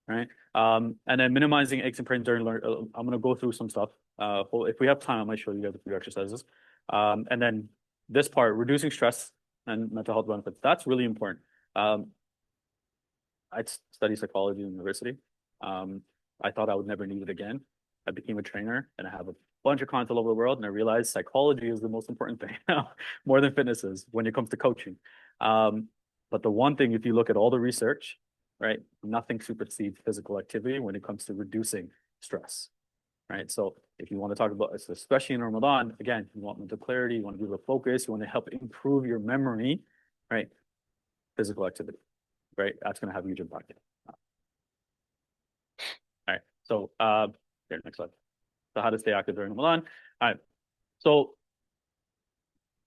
right? And then minimizing aches and pains during I'm going to go through some stuff. If we have time, I might show you guys a few exercises. And then this part, reducing stress and mental health benefits. That's really important. I studied psychology in university. I thought I would never need it again. I became a trainer and I have a bunch of clients all over the world, and I realized psychology is the most important thing now, more than fitness is when it comes to coaching. But the one thing, if you look at all the research, right, nothing supersedes physical activity when it comes to reducing stress, right? So if you want to talk about, especially in Ramadan, again, you want mental clarity, you want to be able to focus, you want to help improve your memory, right? Physical activity, right? That's going to have a huge impact. All right. So, here, next slide. So how to stay active during Ramadan. All right. So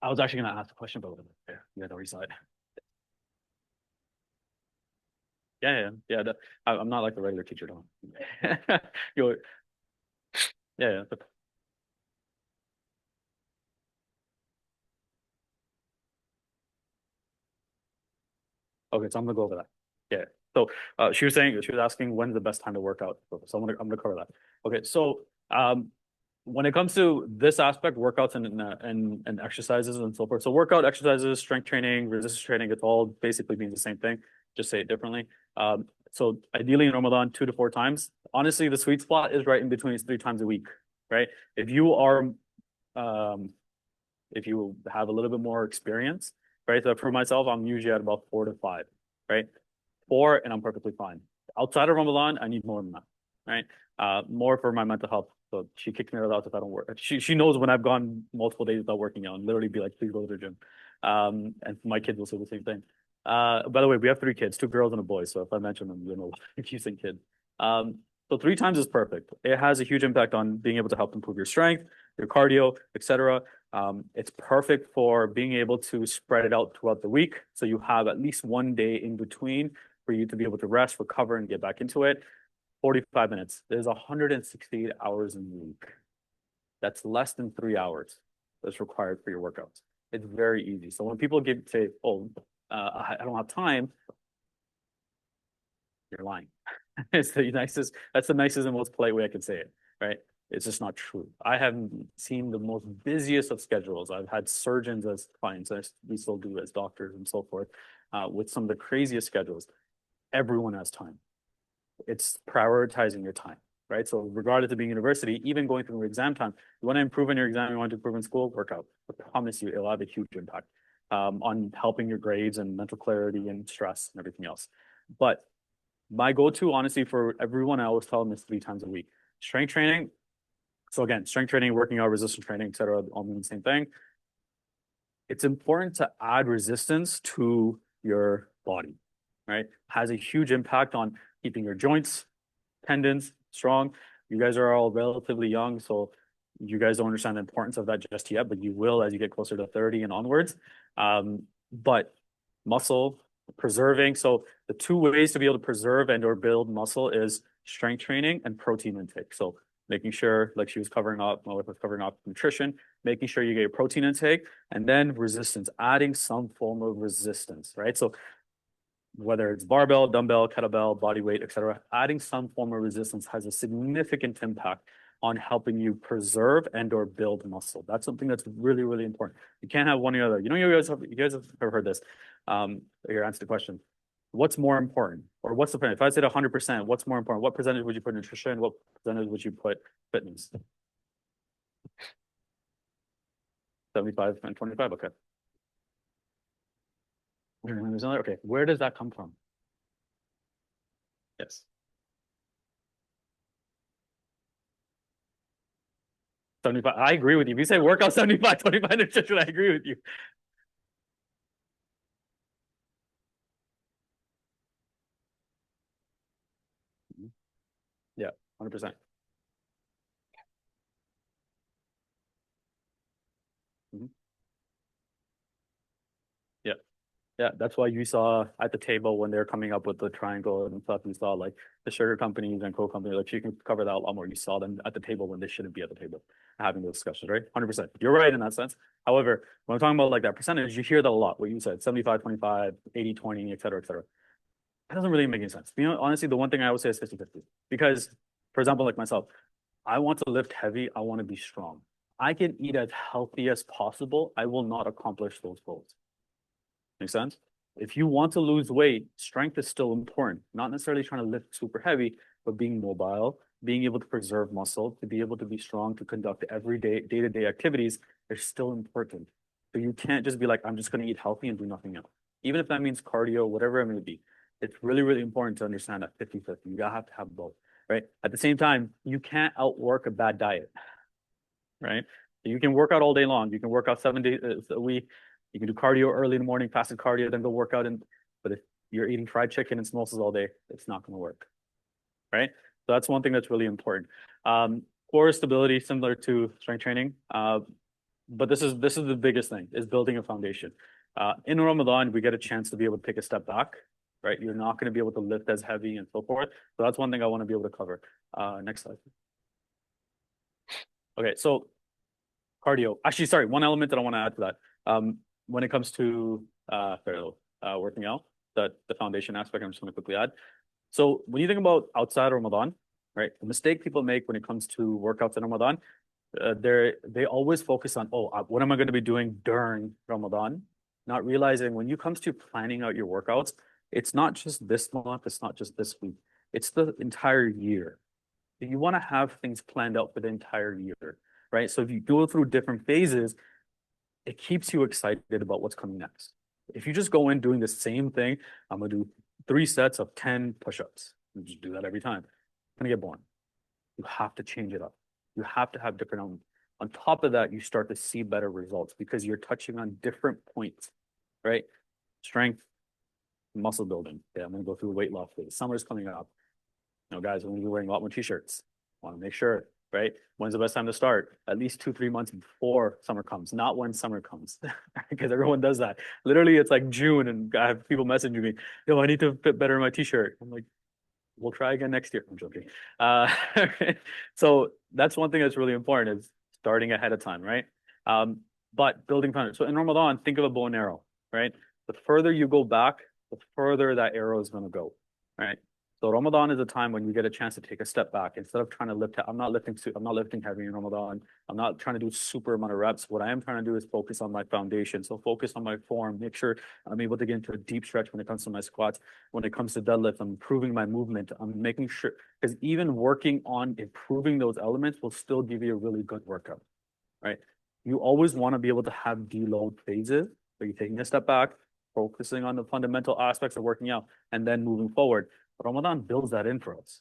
I was actually going to ask a question, but yeah, you had already saw it. Yeah. I'm not like the regular teacher, don't. you yeah. Okay, so I'm gonna go over that. Yeah. So she was asking when's the best time to work out. So I'm gonna cover that. Okay, so when it comes to this aspect, workouts and exercises and so forth. So workout exercises, strength training, resistance training, it's all basically means the same thing. Just say it differently. So ideally in Ramadan, 2 to 4 times. Honestly, the sweet spot is right in between 3 times a week, right? If you are um if you have a little bit more experience, right? So for myself, I'm usually at about 4 to 5, right? 4, and I'm perfectly fine. Outside of Ramadan, I need more than that, right? More for my mental health. So she kicks me out of the house if I don't work. She knows when I've gone multiple days without working out and literally be like, please go to the gym. And my kids will say the same thing. By the way, we have 3 kids, 2 girls and a boy. So if I mention them, you know, if you think kid. So 3 times is perfect. It has a huge impact on being able to help improve your strength, your cardio, etc. It's perfect for being able to spread it out throughout the week. So you have at least one day in between for you to be able to rest, recover, and get back into it. 45 minutes. There's 168 hours in a week. That's less than 3 hours that's required for your workouts. It's very easy. So when people say, oh, I don't have time, you're lying. That's the nicest and most polite way I can say it, right? It's just not true. I haven't seen the most busiest of schedules. I've had surgeons as clients, as we still do as doctors and so forth, with some of the craziest schedules. Everyone has time. It's prioritizing your time, right? So regardless of being university, even going through exam time, you want to improve in your exam, you want to improve in school, work out. I promise you, it'll have a huge impact on helping your grades and mental clarity and stress and everything else. But my go-to, honestly, for everyone, I always tell them is 3 times a week. Strength training. So again, strength training, working out, resistance training, et cetera, all mean the same thing. It's important to add resistance to your body, right? Has a huge impact on keeping your joints, tendons strong. You guys are all relatively young, so you guys don't understand the importance of that just yet, but you will as you get closer to 30 and onwards. But muscle preserving. So the 2 ways to be able to preserve and or build muscle is strength training and protein intake. So making sure, like she was covering up, my wife was covering up nutrition, making sure you get your protein intake, and then resistance, adding some form of resistance, right? So whether it's barbell, dumbbell, kettlebell, body weight, etc., adding some form of resistance has a significant impact on helping you preserve and or build muscle. That's something that's really, really important. You can't have one or the other. You know, you guys have heard this. Here, answer the question. What's more important? Or what's the point? If I said 100%, what's more important? What percentage would you put nutrition? What percentage would you put fitness? 75 and 25, okay. Okay, where does that come from? Yes. 75. I agree with you. If you say workout 75, 25 nutrition, I agree with you. Yeah, 100%. Mhm. Yeah. Yeah, that's why you saw at the table when they're coming up with the triangle and stuff, you saw like the sugar companies and coal companies, like you can cover that a lot more. You saw them at the table when they shouldn't be at the table having those discussions, right? 100%. You're right in that sense. However, when I'm talking about like that percentage, you hear that a lot, what you said, 75, 25, 80, 20, et cetera, et cetera. That doesn't really make any sense. You know, honestly, the one thing I would say is 50-50. Because, for example, like myself, I want to lift heavy, I want to be strong. I can eat as healthy as possible. I will not accomplish those goals. Make sense? If you want to lose weight, strength is still important. Not necessarily trying to lift super heavy, but being mobile, being able to preserve muscle, to be able to be strong, to conduct everyday day-to-day activities are still important. So you can't just be like, I'm just going to eat healthy and do nothing else. Even if that means cardio, whatever it may be. It's really, really important to understand that 50-50. You gotta have to have both, right? At the same time, you can't outwork a bad diet, right? You can work out all day long. You can work out 7 days a week. You can do cardio early in the morning, fasted cardio, then go work out. But if you're eating fried chicken and samosas all day, it's not going to work, right? So that's one thing that's really important. Core stability, similar to strength training. But this is the biggest thing, is building a foundation. In Ramadan, we get a chance to be able to take a step back, right? You're not going to be able to lift as heavy and so forth. So that's one thing I want to be able to cover. Next slide. Okay, so cardio. Actually, sorry, one element that I want to add to that. When it comes to working out, the foundation aspect, I'm just going to quickly add. So when you think about outside of Ramadan, right, the mistake people make when it comes to workouts in Ramadan, they always focus on, oh, what am I going to be doing during Ramadan? Not realizing when you comes to planning out your workouts, it's not just this month, it's not just this week, it's the entire year. You want to have things planned out for the entire year, right? So if you go through different phases, it keeps you excited about what's coming next. If you just go in doing the same thing, I'm gonna do 3 sets of 10 push-ups. You just do that every time. It's gonna get boring. You have to change it up. You have to have different elements. On top of that, you start to see better results because you're touching on different points, right? Strength, muscle building. Yeah, I'm gonna go through weight loss phase. Summer's coming up. You know, guys, I'm gonna be wearing a lot more t-shirts. Want to make sure, right? When's the best time to start? At least 2-3 months before summer comes, not when summer comes, because everyone does that. Literally, it's like June, and I have people messaging me, "Yo, I need to fit better in my t-shirt." I'm like, "We'll try again next year." I'm joking. Uh, so that's one thing that's really important is starting ahead of time, right? But building foundation. So in Ramadan, think of a bow and arrow, right? The further you go back, the further that arrow is going to go, right? So Ramadan is a time when you get a chance to take a step back. Instead of trying to lift, I'm not lifting heavy in Ramadan. I'm not trying to do super amount of reps. What I am trying to do is focus on my foundation. So focus on my form, make sure I'm able to get into a deep stretch when it comes to my squats. When it comes to deadlift, I'm improving my movement. I'm making sure, because even working on improving those elements will still give you a really good workout, right? You always want to be able to have deload phases, where you're taking a step back, focusing on the fundamental aspects of working out, and then moving forward. Ramadan builds that in for us,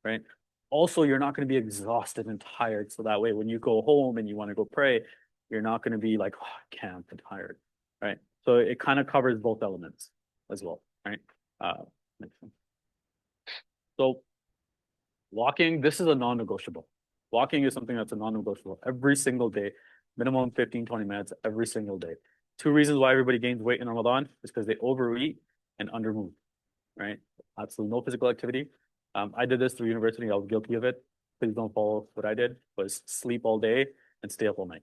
right? Also, you're not going to be exhausted and tired. So that way, when you go home and you want to go pray, you're not going to be like, oh, I can't, I'm tired, right? So it kind of covers both elements as well, right? Next one. So walking, this is a non-negotiable. Walking is something that's a non-negotiable every single day, minimum 15, 20 minutes every single day. 2 reasons why everybody gains weight in Ramadan is because they overeat and undermove, right? Absolutely no physical activity. I did this through university. I was guilty of it. Please don't follow what I did, was sleep all day and stay up all night.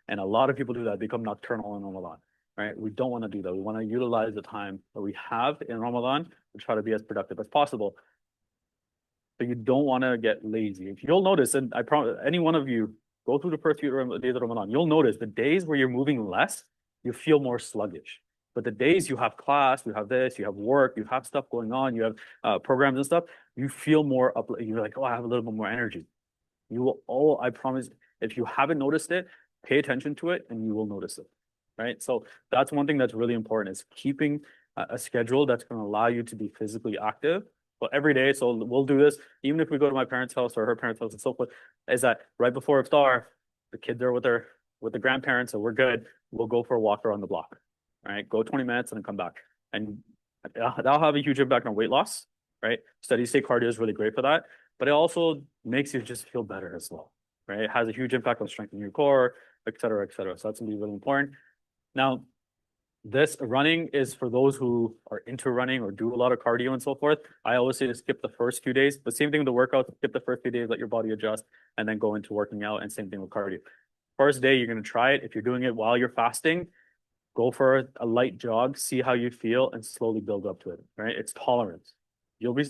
And a lot of people do that, become nocturnal in Ramadan, right? We don't want to do that. We want to utilize the time that we have in Ramadan to try to be as productive as possible. but you don't want to get lazy. If you'll notice, and I promise any one of you go through the first few days of Ramadan, you'll notice the days where you're moving less, you feel more sluggish. But the days you have class, you have this, you have work, you have stuff going on, you have programs and stuff, you feel more up. You're like, oh, I have a little bit more energy. You will, oh, I promise, if you haven't noticed it, pay attention to it and you will notice it. Right. So that's one thing that's really important is keeping a schedule that's going to allow you to be physically active. But every day, so we'll do this, even if we go to my parents' house or her parents' house and so forth, is that right before iftar, the kids are with the grandparents, so we're good. We'll go for a walk around the block. Right. Go 20 minutes and then come back. And that'll have a huge impact on weight loss. Right. Steady state cardio is really great for that, but it also makes you just feel better as well. Right. It has a huge impact on strengthening your core, et cetera, et cetera. So that's gonna be really important. Now, this running is for those who are into running or do a lot of cardio and so forth. I always say to skip the first few days. The same thing with the workout, skip the first few days, let your body adjust, and then go into working out. And same thing with cardio. First day, you're going to try it. If you're doing it while you're fasting, go for a light jog, see how you feel, and slowly build up to it. Right? It's tolerance. You'll be.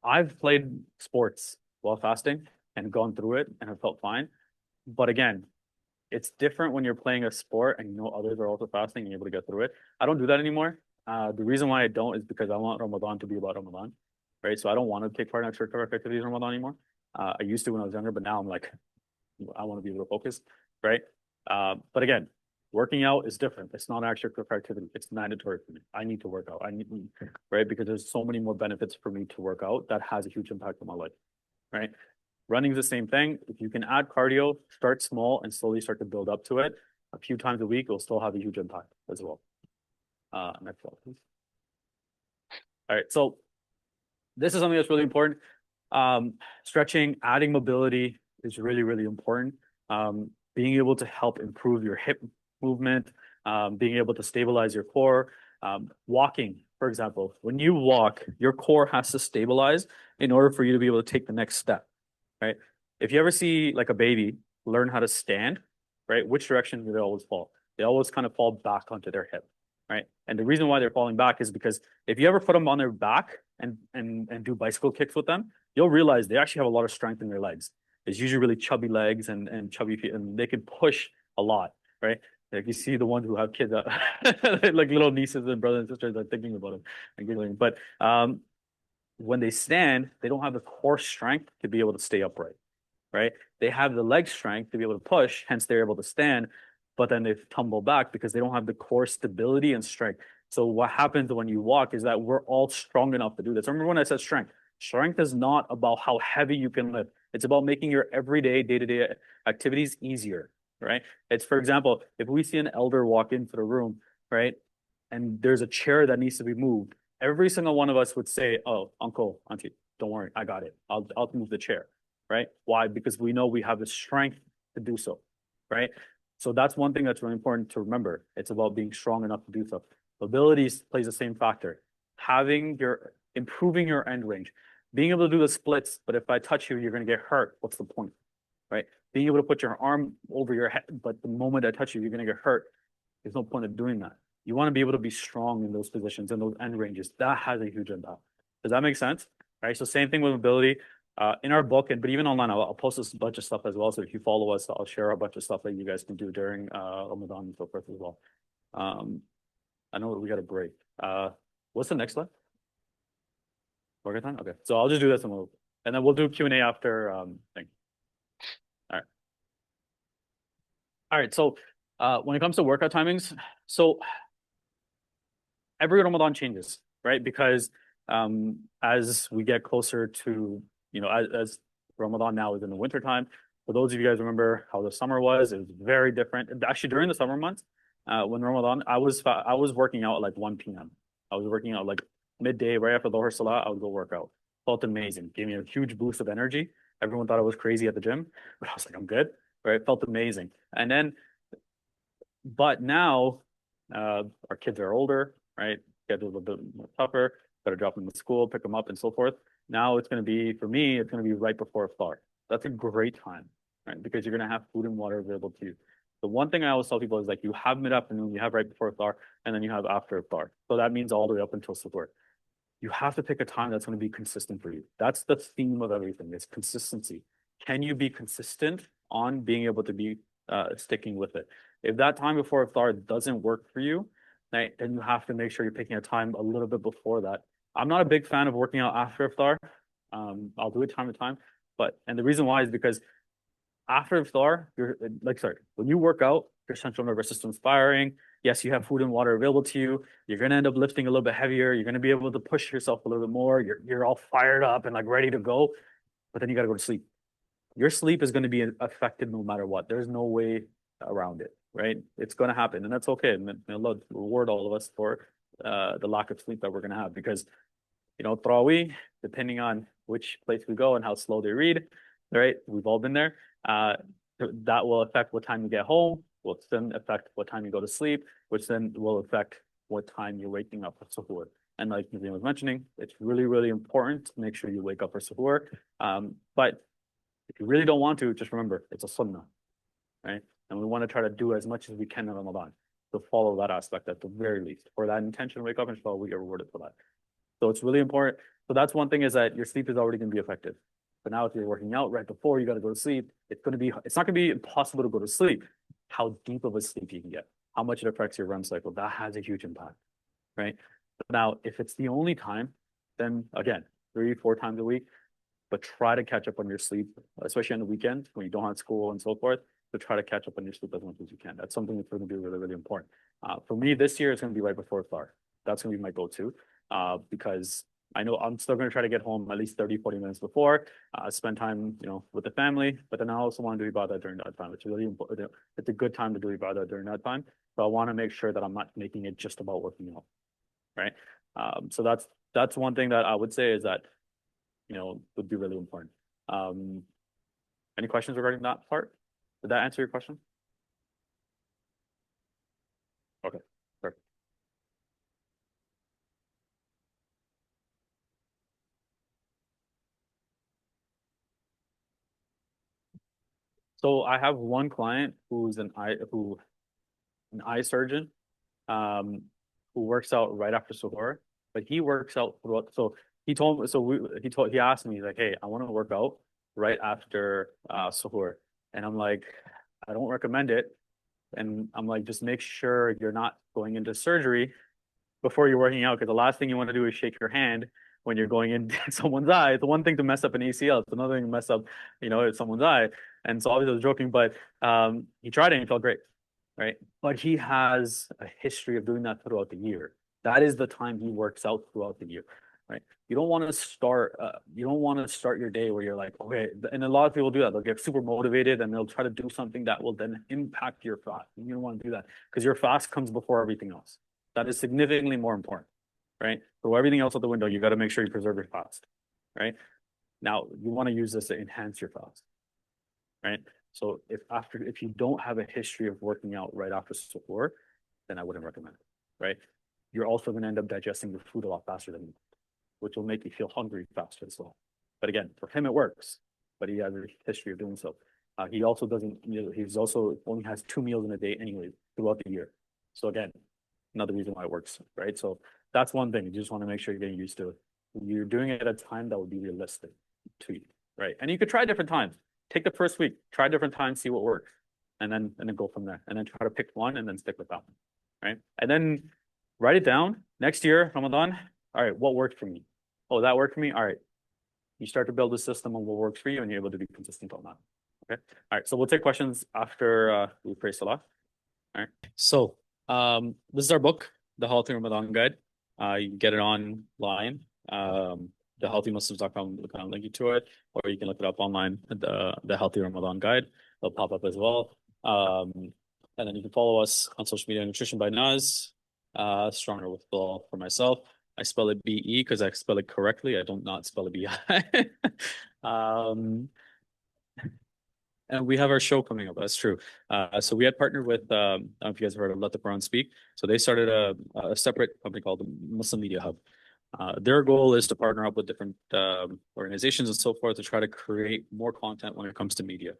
I've played sports while fasting and gone through it and have felt fine. But again, it's different when you're playing a sport and you know others are also fasting and you're able to get through it. I don't do that anymore. The reason why I don't is because I want Ramadan to be about Ramadan, right? So I don't want to take part in extracurricular activities in Ramadan anymore. I used to when I was younger, but now I'm like, I want to be able to focus, right? But again, working out is different. It's not an extracurricular activity. It's mandatory for me. I need to work out. I need, right? Because there's so many more benefits for me to work out that has a huge impact on my life, right? Running is the same thing. If you can add cardio, start small and slowly start to build up to it. A few times a week, it'll still have a huge impact as well. Next slide, please. All right, so this is something that's really important. Stretching, adding mobility is really, really important. Being able to help improve your hip movement, being able to stabilize your core. Walking, for example, when you walk, your core has to stabilize in order for you to be able to take the next step. Right? If you ever see like a baby learn how to stand, right? Which direction do they always fall? They always kind of fall back onto their hip, right? And the reason why they're falling back is because if you ever put them on their back and do bicycle kicks with them, you'll realize they actually have a lot of strength in their legs. It's usually really chubby legs and chubby feet, and they can push a lot, right? Like you see the ones who have kids, like little nieces and brothers and sisters are thinking about them and giggling. But when they stand, they don't have the core strength to be able to stay upright, right? They have the leg strength to be able to push, hence they're able to stand, but then they tumble back because they don't have the core stability and strength. So what happens when you walk is that we're all strong enough to do this. Remember when I said strength? Strength is not about how heavy you can lift. It's about making your everyday, day-to-day activities easier, right? It's, for example, if we see an elder walk into the room, right, and there's a chair that needs to be moved, every single one of us would say, "Oh, uncle, auntie, don't worry, I got it. I'll move the chair." Right? Why? Because we know we have the strength to do so. Right? So that's one thing that's really important to remember. It's about being strong enough to do so. Mobility plays the same factor. Improving your end range, being able to do the splits. But if I touch you, you're going to get hurt. What's the point? Right? Being able to put your arm over your head, but the moment I touch you, you're going to get hurt. There's no point of doing that. You want to be able to be strong in those positions and those end ranges. That has a huge impact. Does that make sense? Right. So same thing with mobility. In our book, but even online, I'll post a bunch of stuff as well. So if you follow us, I'll share a bunch of stuff that you guys can do during Ramadan and so forth as well. I know we got a break. What's the next slide? Work time? Okay. So I'll just do this and then we'll do Q&A after thing. All right. All right. So when it comes to workout timings, so every Ramadan changes, right? Because as we get closer to, as Ramadan now is in the winter time, for those of you guys remember how the summer was, it was very different. Actually, during the summer months, when Ramadan, I was working out at like 1 p.m. I was working out like midday, right after the Dhuhr Salah, I would go work out. Felt amazing. Gave me a huge boost of energy. Everyone thought I was crazy at the gym, but I was like, I'm good, right? Felt amazing. But now our kids are older, right? Schedule's a bit more tougher. Got to drop them to school, pick them up, and so forth. Now it's going to be, for me, it's going to be right before iftar. That's a great time, right? Because you're going to have food and water available to you. The one thing I always tell people is like you have mid-afternoon, you have right before iftar, and then you have after iftar. So that means all the way up until suhoor. you have to pick a time that's going to be consistent for you. That's the theme of everything is consistency. Can you be consistent on being able to be sticking with it? If that time before iftar doesn't work for you, right, then you have to make sure you're picking a time a little bit before that. I'm not a big fan of working out after iftar. I'll do it time to time, but and the reason why is because after iftar, you're like, sorry, when you work out, your central nervous system's firing. Yes, you have food and water available to you. You're gonna end up lifting a little bit heavier. You're gonna be able to push yourself a little bit more. You're all fired up and like ready to go, but then you gotta go to sleep. Your sleep is gonna be affected no matter what. There's no way around it, right? It's gonna happen, and that's okay. And Allah reward all of us for the lack of sleep that we're gonna have because Tarawih, depending on which place we go and how slow they read, right? We've all been there. Uh, that will affect what time you get home, will then affect what time you go to sleep, which then will affect what time you're waking up for suhoor. And like Nazima was mentioning, it's really, really important to make sure you wake up for suhoor. But if you really don't want to, just remember, it's a sunnah, right? And we want to try to do as much as we can in Ramadan to follow that aspect at the very least. For that intention, wake up, inshallah, we get rewarded for that. So it's really important. So that's one thing is that your sleep is already going to be affected. But now if you're working out right before you got to go to sleep, it's not going to be impossible to go to sleep. How deep of a sleep you can get, how much it affects your REM cycle, that has a huge impact, right? But now, if it's the only time, then again, 3, 4 times a week, but try to catch up on your sleep, especially on the weekend when you don't have school and so forth. To try to catch up on your sleep as much as you can. That's something that's going to be really, really important. For me, this year it's going to be right before iftar. That's going to be my go-to because I know I'm still going to try to get home at least 30, 40 minutes before, spend time, with the family, but then I also want to do ibadah during that time. It's really important. It's a good time to do ibadah during that time. But I want to make sure that I'm not making it just about working out, right? So that's one thing that I would say is that, would be really important. Any questions regarding that part? Did that answer your question? Okay, perfect. So I have one client who's an eye surgeon, um, who works out right after suhoor, but he works out throughout. So he told me, so he asked me like, hey, I want to work out right after suhoor, and I'm like, I don't recommend it, and I'm like, just make sure you're not going into surgery before you're working out, because the last thing you want to do is shake your hand when you're going into someone's eye. It's one thing to mess up an ACL, it's another thing to mess up, someone's eye. And so obviously I was joking, but he tried it and he felt great, right? But he has a history of doing that throughout the year. That is the time he works out throughout the year, right? You don't want to start your day where you're like, okay, and a lot of people do that. They'll get super motivated and they'll try to do something that will then impact your fast. You don't want to do that because your fast comes before everything else. That is significantly more important, right? Throw everything else out the window. You got to make sure you preserve your fast, right? Now you want to use this to enhance your fast, right? So if you don't have a history of working out right after suhoor, then I wouldn't recommend it, right? You're also going to end up digesting the food a lot faster than you, which will make you feel hungry faster as well. But again, for him it works, but he has a history of doing so. He also doesn't, he's also only has 2 meals in a day anyway throughout the year. So again, another reason why it works, right? So that's one thing. You just want to make sure you're getting used to it. You're doing it at a time that would be realistic to you, right? And you could try different times. Take the first week, try different times, see what works, and then go from there. And then try to pick one and then stick with that one, right? And then write it down. Next year, Ramadan. All right, what worked for me? Oh, that worked for me. All right, you start to build a system on what works for you, and you're able to be consistent on that. Okay. All right. So we'll take questions after we pray Salah. All right. So this is our book, The Healthy Ramadan Guide. You can get it online. TheHealthyMuslims.com will kind of link you to it, or you can look it up online, the Healthy Ramadan Guide. It'll pop up as well. And then you can follow us on social media, Nutrition by Naz, Stronger with Bilal for myself. I spell it BE because I spell it correctly. I don't not spell it BI. And we have our show coming up. That's true. So we had partnered with, I don't know if you guys have heard of Let the Quran Speak. So they started a separate company called the Muslim Media Hub. Their goal is to partner up with different organizations and so forth to try to create more content when it comes to media.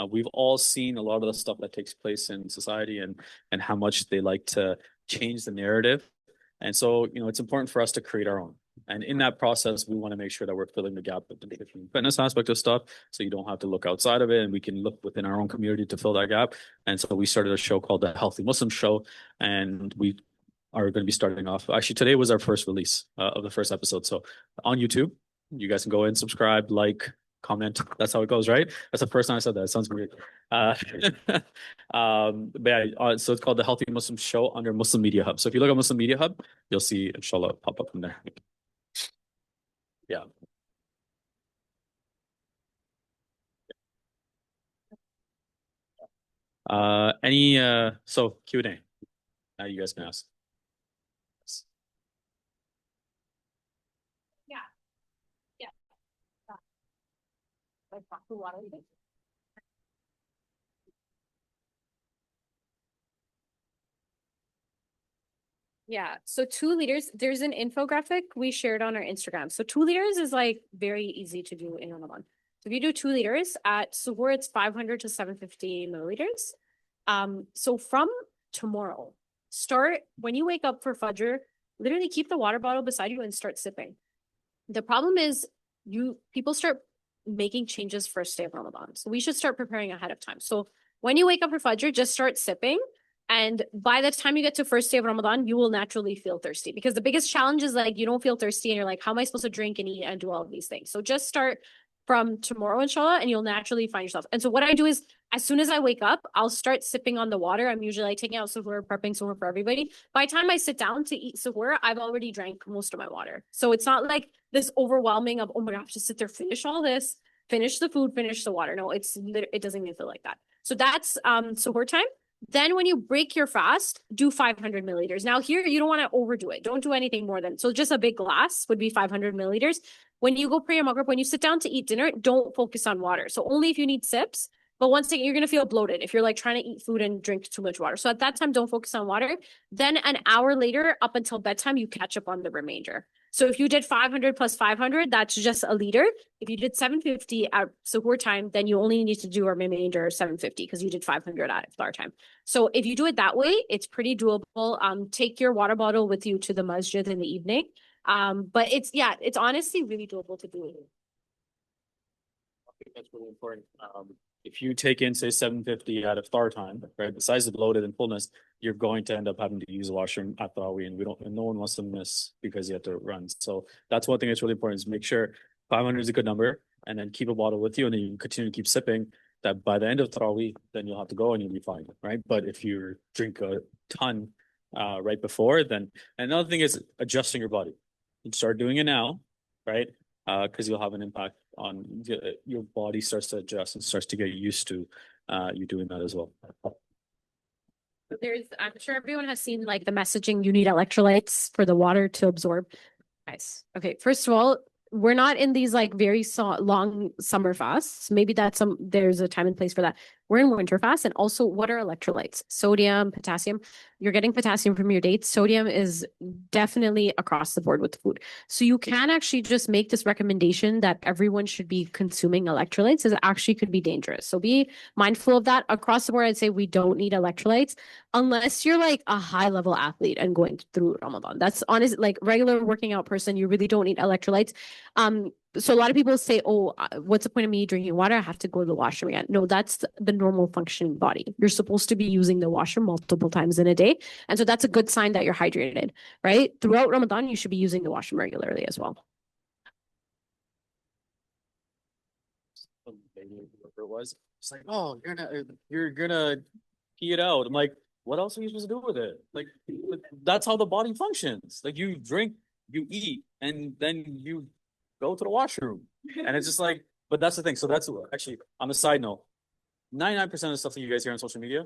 We've all seen a lot of the stuff that takes place in society and how much they like to change the narrative. And so, it's important for us to create our own. And in that process, we want to make sure that we're filling the gap with the nutrition and fitness aspect of stuff. So you don't have to look outside of it, and we can look within our own community to fill that gap. And so we started a show called the Healthy Muslim Show, and we are going to be starting off. Actually, today was our first release of the first episode. So on YouTube, you guys can go in, subscribe, like, comment. That's how it goes, right? That's the first time I said that. It sounds weird. Uh, but yeah, so it's called the Healthy Muslim Show under Muslim Media Hub. So if you look at Muslim Media Hub, you'll see inshallah pop up from there. Yeah. Any so Q&A. Now you guys can ask. Yeah. Yeah. Like, water. Yeah, so 2 liters, there's an infographic we shared on our Instagram. So 2 liters is like very easy to do in Ramadan. So if you do 2 liters at suhoor, it's 500 to 750 milliliters. So from tomorrow, start when you wake up for Fajr, literally keep the water bottle beside you and start sipping. The problem is people start making changes first day of Ramadan. So we should start preparing ahead of time. So when you wake up for Fajr, just start sipping. And by the time you get to first day of Ramadan, you will naturally feel thirsty, because the biggest challenge is like you don't feel thirsty and you're like, how am I supposed to drink and eat and do all of these things? So just start from tomorrow, inshallah, and you'll naturally find yourself. And so what I do is, as soon as I wake up, I'll start sipping on the water. I'm usually like taking out suhoor, prepping suhoor for everybody. By the time I sit down to eat suhoor, I've already drank most of my water. So it's not like this overwhelming of, oh my gosh, just sit there, finish all this, finish the food, finish the water. No, it doesn't even feel like that. So that's suhoor time. Then when you break your fast, do 500 milliliters. Now here, you don't want to overdo it. Don't do anything more than, so just a big glass would be 500 milliliters. When you go pray your maghrib, when you sit down to eat dinner, don't focus on water. So only if you need sips. But once again, you're going to feel bloated if you're like trying to eat food and drink too much water. So at that time, don't focus on water. Then an hour later, up until bedtime, you catch up on the remainder. So if you did 500 plus 500, that's just a liter. If you did 750 at suhoor time, then you only need to do a remainder 750 because you did 500 at iftar time. So if you do it that way, it's pretty doable. Take your water bottle with you to the masjid in the evening. But it's honestly really doable to do. I think that's really important. If you take in, say, 750 at iftar time, right, besides the bloated and fullness, you're going to end up having to use the washroom at Tarawih, and no one wants to miss because you have to run. So that's one thing that's really important, is make sure 500 is a good number, and then keep a bottle with you, and then you continue to keep sipping. That by the end of Tarawih, then you'll have to go and you'll be fine, right? But if you drink a ton right before, then and another thing is adjusting your body. You start doing it now, right? Because you'll have an impact on your body starts to adjust and starts to get used to you doing that as well. I'm sure everyone has seen like the messaging, you need electrolytes for the water to absorb. Nice. Okay. First of all, we're not in these like very long summer fasts. Maybe there's a time and place for that. We're in winter fast. And also, what are electrolytes? Sodium, potassium. You're getting potassium from your dates. Sodium is definitely across the board with the food. So you can actually just make this recommendation that everyone should be consuming electrolytes, as it actually could be dangerous. So be mindful of that. Across the board, I'd say we don't need electrolytes unless you're like a high level athlete and going through Ramadan. That's honest, like regular working out person, you really don't need electrolytes. So a lot of people say, oh, what's the point of me drinking water? I have to go to the washroom again. No, that's the normal functioning body. You're supposed to be using the washroom multiple times in a day. And so that's a good sign that you're hydrated, right? Throughout Ramadan, you should be using the washroom regularly as well. Whatever it was, it's like, oh, you're gonna pee it out. I'm like, what else are you supposed to do with it? Like, that's how the body functions. Like, you drink, you eat, and then you go to the washroom. And it's just like, but that's the thing. So that's actually, on a side note, 99% of the stuff that you guys hear on social media,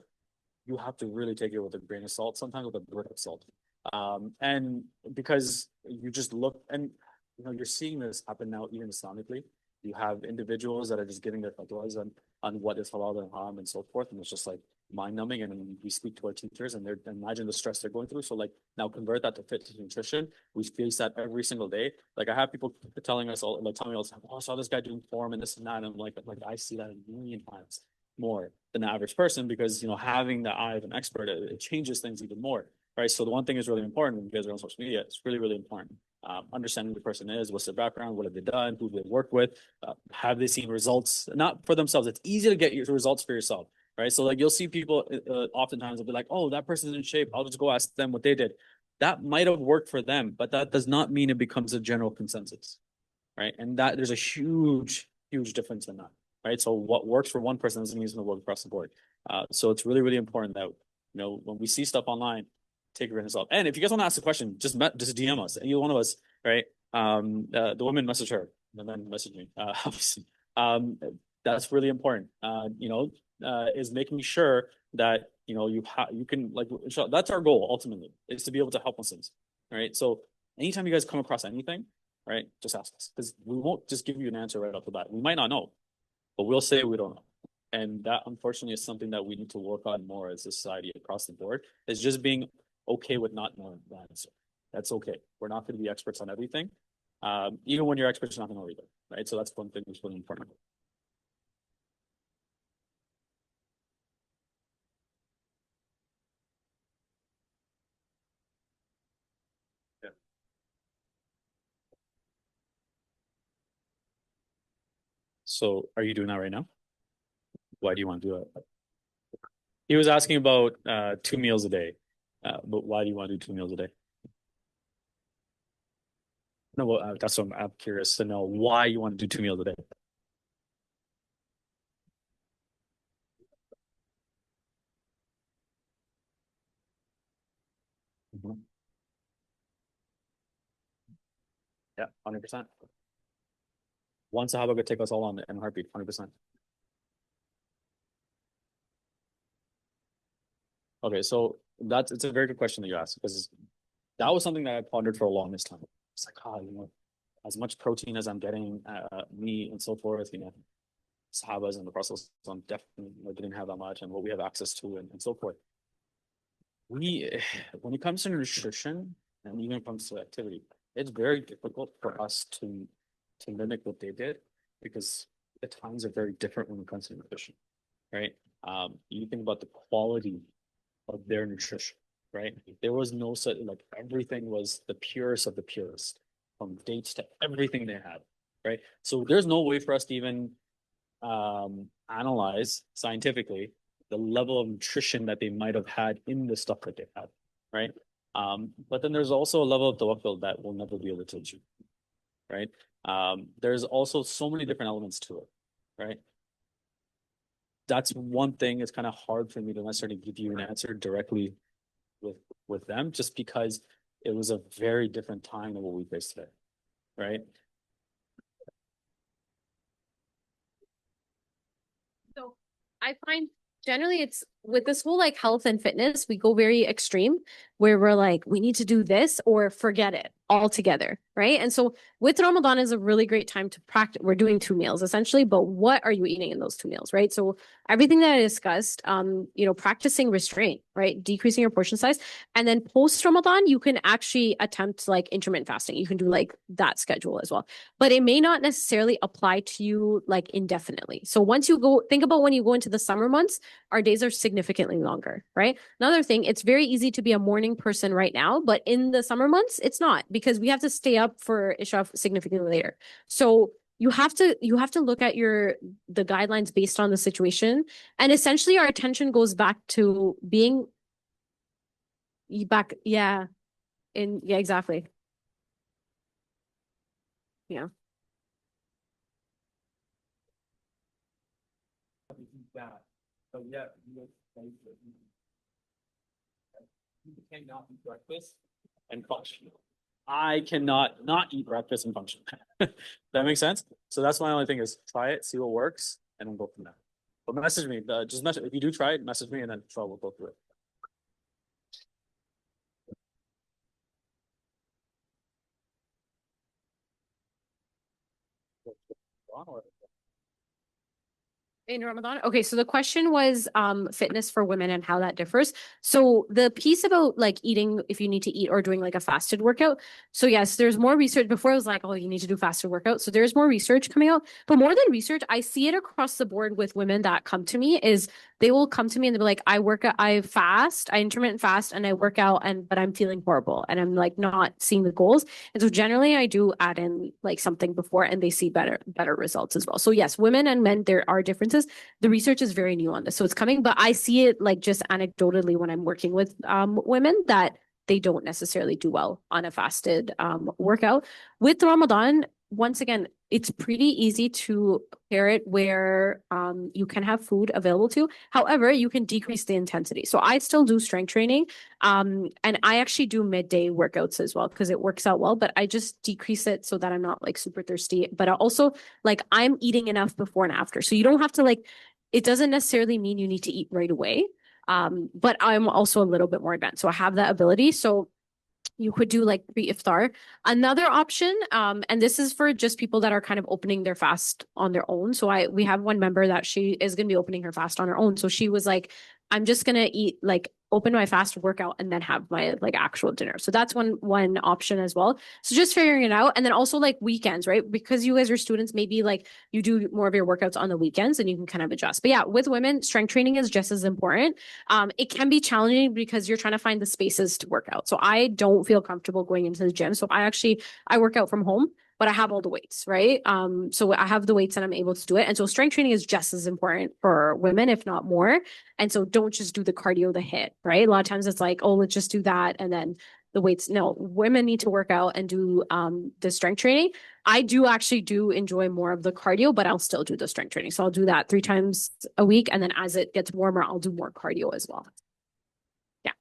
you have to really take it with a grain of salt, sometimes with a brick of salt. And because you just look, and you're seeing this happen now, even Islamically. You have individuals that are just giving their fatwas on what is halal and haram and so forth, and it's just like mind numbing. And we speak to our teachers, and they're imagine the stress they're going through. So like now convert that to fitness nutrition. We face that every single day. Like I have people telling us all, like telling me all the time, oh, I saw this guy doing form and this and that. And I'm like I see that a million times more than the average person, because having the eye of an expert, it changes things even more. right? So the one thing is really important when you guys are on social media. It's really, really important. Understanding who the person is, what's their background, what have they done, who they work with, have they seen results? Not for themselves. It's easy to get your results for yourself, right? So like you'll see people oftentimes will be like, "Oh, that person's in shape. I'll just go ask them what they did." That might have worked for them, but that does not mean it becomes a general consensus, right? And that there's a huge, huge difference in that, right? So what works for one person doesn't mean it's going to work across the board. So it's really, really important that when we see stuff online, take it for yourself. And if you guys want to ask a question, just DM us. Any one of us, right? The woman message her, the men message me. Um, that's really important. Is making sure that you can like that's our goal ultimately is to be able to help Muslims, right? So anytime you guys come across anything, right, just ask us because we won't just give you an answer right off the bat. We might not know, but we'll say we don't know. And that unfortunately is something that we need to work on more as a society across the board, is just being okay with not knowing the answer. That's okay. We're not going to be experts on everything. Even when you're experts, you're not going to know either, right? So that's one thing that's really important. Yeah. So are you doing that right now? Why do you want to do it? He was asking about 2 meals a day. But why do you want to do 2 meals a day? No, well, that's what I'm curious to know why you want to do 2 meals a day. Mhm. Yeah, 100%. One Sahaba could take us all on in a heartbeat, 100%. Okay, so it's a very good question that you asked because that was something that I pondered for a longest time. It's like, as much protein as I'm getting, meat and so forth, Sahabas and the Prophet definitely didn't have that much, and what we have access to, and so forth. We, when it comes to nutrition, and even when it comes to activity, it's very difficult for us to mimic what they did because the times are very different when it comes to nutrition, right? You think about the quality of their nutrition, right? There was no such like everything was the purest of the purest, from dates to everything they had, right? So there's no way for us to even analyze scientifically the level of nutrition that they might have had in the stuff that they had, right? But then there's also a level of tawakkul that we'll never be able to achieve, right? There's also so many different elements to it, right? That's one thing. It's kind of hard for me to necessarily give you an answer directly with them, just because it was a very different time than what we face today, right? So I find generally it's with this whole like health and fitness, we go very extreme where we're like, we need to do this or forget it altogether, right? And so with Ramadan is a really great time to practice. We're doing 2 meals essentially, but what are you eating in those 2 meals, right? So everything that I discussed, practicing restraint, right? Decreasing your portion size. And then post Ramadan, you can actually attempt like intermittent fasting. You can do like that schedule as well, but it may not necessarily apply to you like indefinitely. So once you go, think about when you go into the summer months, our days are significantly longer, right? Another thing, it's very easy to be a morning person right now, but in the summer months, it's not because we have to stay up for Isha significantly later. So you have to look at the guidelines based on the situation. And essentially our attention goes back to being back, yeah, yeah, exactly. Yeah. That, but yeah, you cannot eat breakfast and function. I cannot not eat breakfast and function. That makes sense. So that's my only thing is try it, see what works, and then go from there. But message me. Just message if you do try it. Message me, and then we'll go through it. In Ramadan? Okay, so the question was fitness for women and how that differs. So the piece about like eating if you need to eat or doing like a fasted workout. So yes, there's more research. Before it was like, oh, you need to do fasted workout. So there's more research coming out. But more than research, I see it across the board with women that come to me is they will come to me and they'll be like, I fast, I intermittent fast and I work out but I'm feeling horrible and I'm like not seeing the goals. And so generally I do add in like something before and they see better results as well. So yes, women and men, there are differences. The research is very new on this. So it's coming, but I see it like just anecdotally when I'm working with women that they don't necessarily do well on a fasted workout. With Ramadan, once again, it's pretty easy to pair it where you can have food available to. However, you can decrease the intensity. So I still do strength training, and I actually do midday workouts as well because it works out well. But I just decrease it so that I'm not like super thirsty. But I also like I'm eating enough before and after, so you don't have to like. It doesn't necessarily mean you need to eat right away. But I'm also a little bit more advanced, so I have that ability. So you could do like pre-iftar. Another option, and this is for just people that are kind of opening their fast on their own. So we have one member that she is going to be opening her fast on her own. So she was like, I'm just going to eat like open my fast workout and then have my like actual dinner. So that's one option as well. So just figuring it out. And then also like weekends, right? Because you guys are students, maybe like you do more of your workouts on the weekends and you can kind of adjust. But yeah, with women, strength training is just as important. It can be challenging because you're trying to find the spaces to work out. So I don't feel comfortable going into the gym. So I work out from home, but I have all the weights, right? So I have the weights and I'm able to do it. And so strength training is just as important for women, if not more. And so don't just do the cardio, the hit, right? A lot of times it's like, oh, let's just do that. And then the weights. No, women need to work out and do the strength training. I do enjoy more of the cardio, but I'll still do the strength training. So I'll do that 3 times a week. And then as it gets warmer, I'll do more cardio as well. Yeah.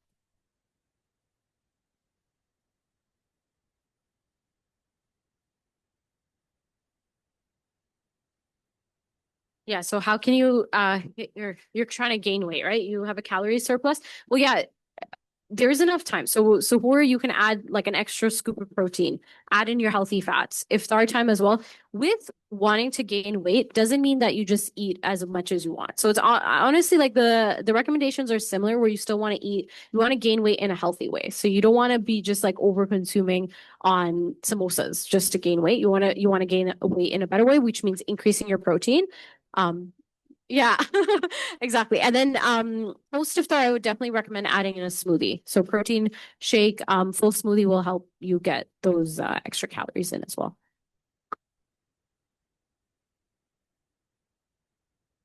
Yeah. So how can you you're trying to gain weight, right? You have a calorie surplus. Well, yeah, there's enough time. So where you can add like an extra scoop of protein, add in your healthy fats, iftar time as well. With wanting to gain weight doesn't mean that you just eat as much as you want. So it's honestly like the recommendations are similar where you still want to eat, you want to gain weight in a healthy way. So you don't want to be just like over consuming on samosas just to gain weight. You want to gain weight in a better way, which means increasing your protein. Um, yeah, exactly. And then post iftar, I would definitely recommend adding in a smoothie. So protein shake, full smoothie will help you get those extra calories in as well.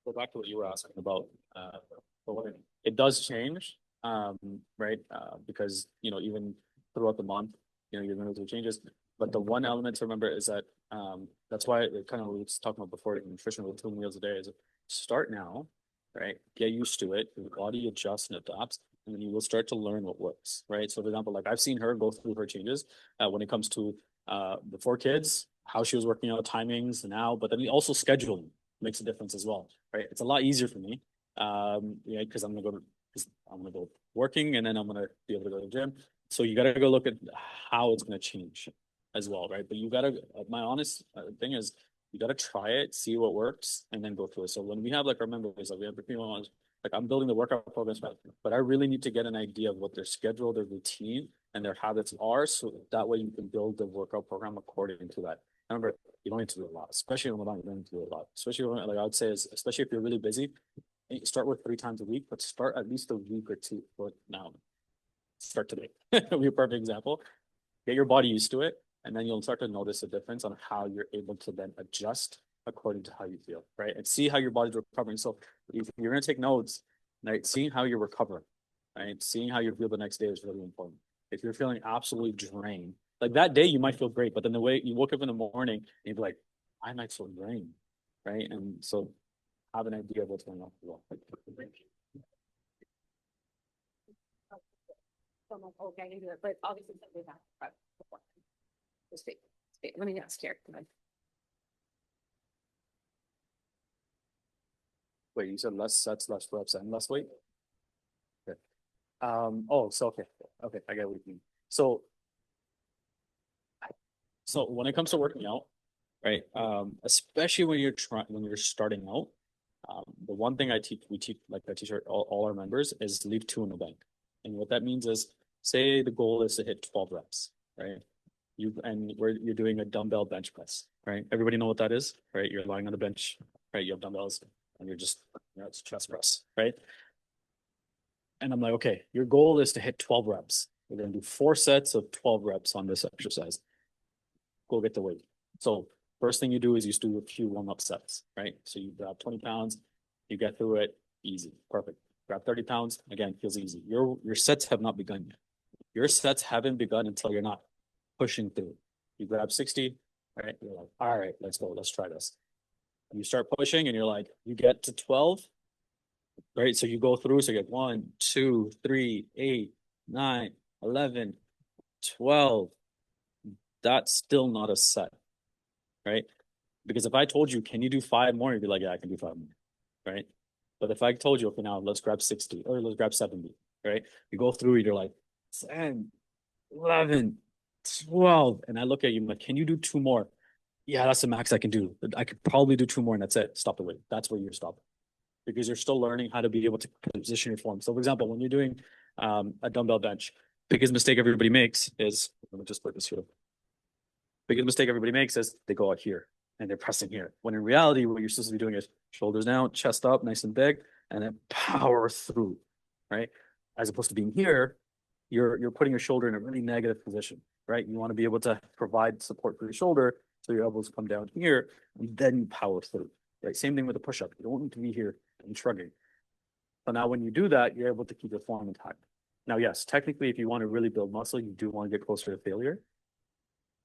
Go back to what you were asking about. It does change, right? Because even throughout the month, you're going to do changes. But the one element to remember is that that's why it kind of we was talking about before nutrition with 2 meals a day is start now, right? Get used to it. Your body adjusts and adapts, and then you will start to learn what works, right? So, for example, like I've seen her go through her changes when it comes to before kids, how she was working out timings now, but then also scheduling makes a difference as well, right? It's a lot easier for me, yeah, because I'm gonna go working and then I'm gonna be able to go to the gym. So you gotta go look at how it's gonna change as well, right? But you gotta, my honest thing is, you gotta try it, see what works, and then go through it. So when we have like our members, like we have the people, like I'm building the workout programs, but I really need to get an idea of what their schedule, their routine, and their habits are, so that way you can build the workout program according to that. Remember, you don't need to do a lot, especially in Ramadan. You don't need to do a lot, especially like I would say is especially if you're really busy. Start with 3 times a week, but start at least a week or two. But now, start today. Be a perfect example. Get your body used to it, and then you'll start to notice a difference on how you're able to then adjust according to how you feel, right? And see how your body's recovering. So if you're gonna take notes, right, seeing how you're recovering, right, seeing how you feel the next day is really important. If you're feeling absolutely drained, like that day you might feel great, but then the way you woke up in the morning and you'd be like, I might feel drained, right? And so have an idea of what's going on as well. So I'm like, okay, I can do it, but obviously something have to prep before. Just wait. Let me ask here. Wait, you said less sets, less reps, and less weight? Okay. Oh, so okay, I get what you mean. So when it comes to working out, right? Especially when you're starting out, the one thing I teach all our members is leave two in the bank. And what that means is, say the goal is to hit 12 reps, right? You're doing a dumbbell bench press, right? Everybody know what that is, right? You're lying on the bench, right? You have dumbbells. and you're just, it's chest press, right? And I'm like, okay, your goal is to hit 12 reps. We're going to do 4 sets of 12 reps on this exercise. Go get the weight. So first thing you do is you do a few warm-up sets, right? So you grab 20 pounds, you get through it, easy, perfect. Grab 30 pounds, again, feels easy. Your sets have not begun yet. Your sets haven't begun until you're not pushing through. You grab 60, right? You're like, all right, let's go, let's try this. You start pushing and you're like, you get to 12, right? So you go through, so you get 1, 2, 3, 8, 9, 11, 12. That's still not a set, right? Because if I told you, can you do 5 more? You'd be like, yeah, I can do 5 more, right? But if I told you, okay, now let's grab 60 or let's grab 70, right? You go through, you're like, 10, 11, 12. And I look at you, I'm like, can you do 2 more? Yeah, that's the max I can do. I could probably do 2 more and that's it. Stop the weight. That's where you're stopping because you're still learning how to be able to position your form. So, for example, when you're doing a dumbbell bench, biggest mistake everybody makes is, let me just put this here. Biggest mistake everybody makes is they go out here and they're pressing here. When in reality, what you're supposed to be doing is shoulders down, chest up, nice and big, and then power through, right? As opposed to being here, you're putting your shoulder in a really negative position, right? You want to be able to provide support for your shoulder so your elbows come down here and then you power through, right? Same thing with a push-up. You don't need to be here and shrugging. So now when you do that, you're able to keep your form intact. Now, yes, technically, if you want to really build muscle, you do want to get closer to failure,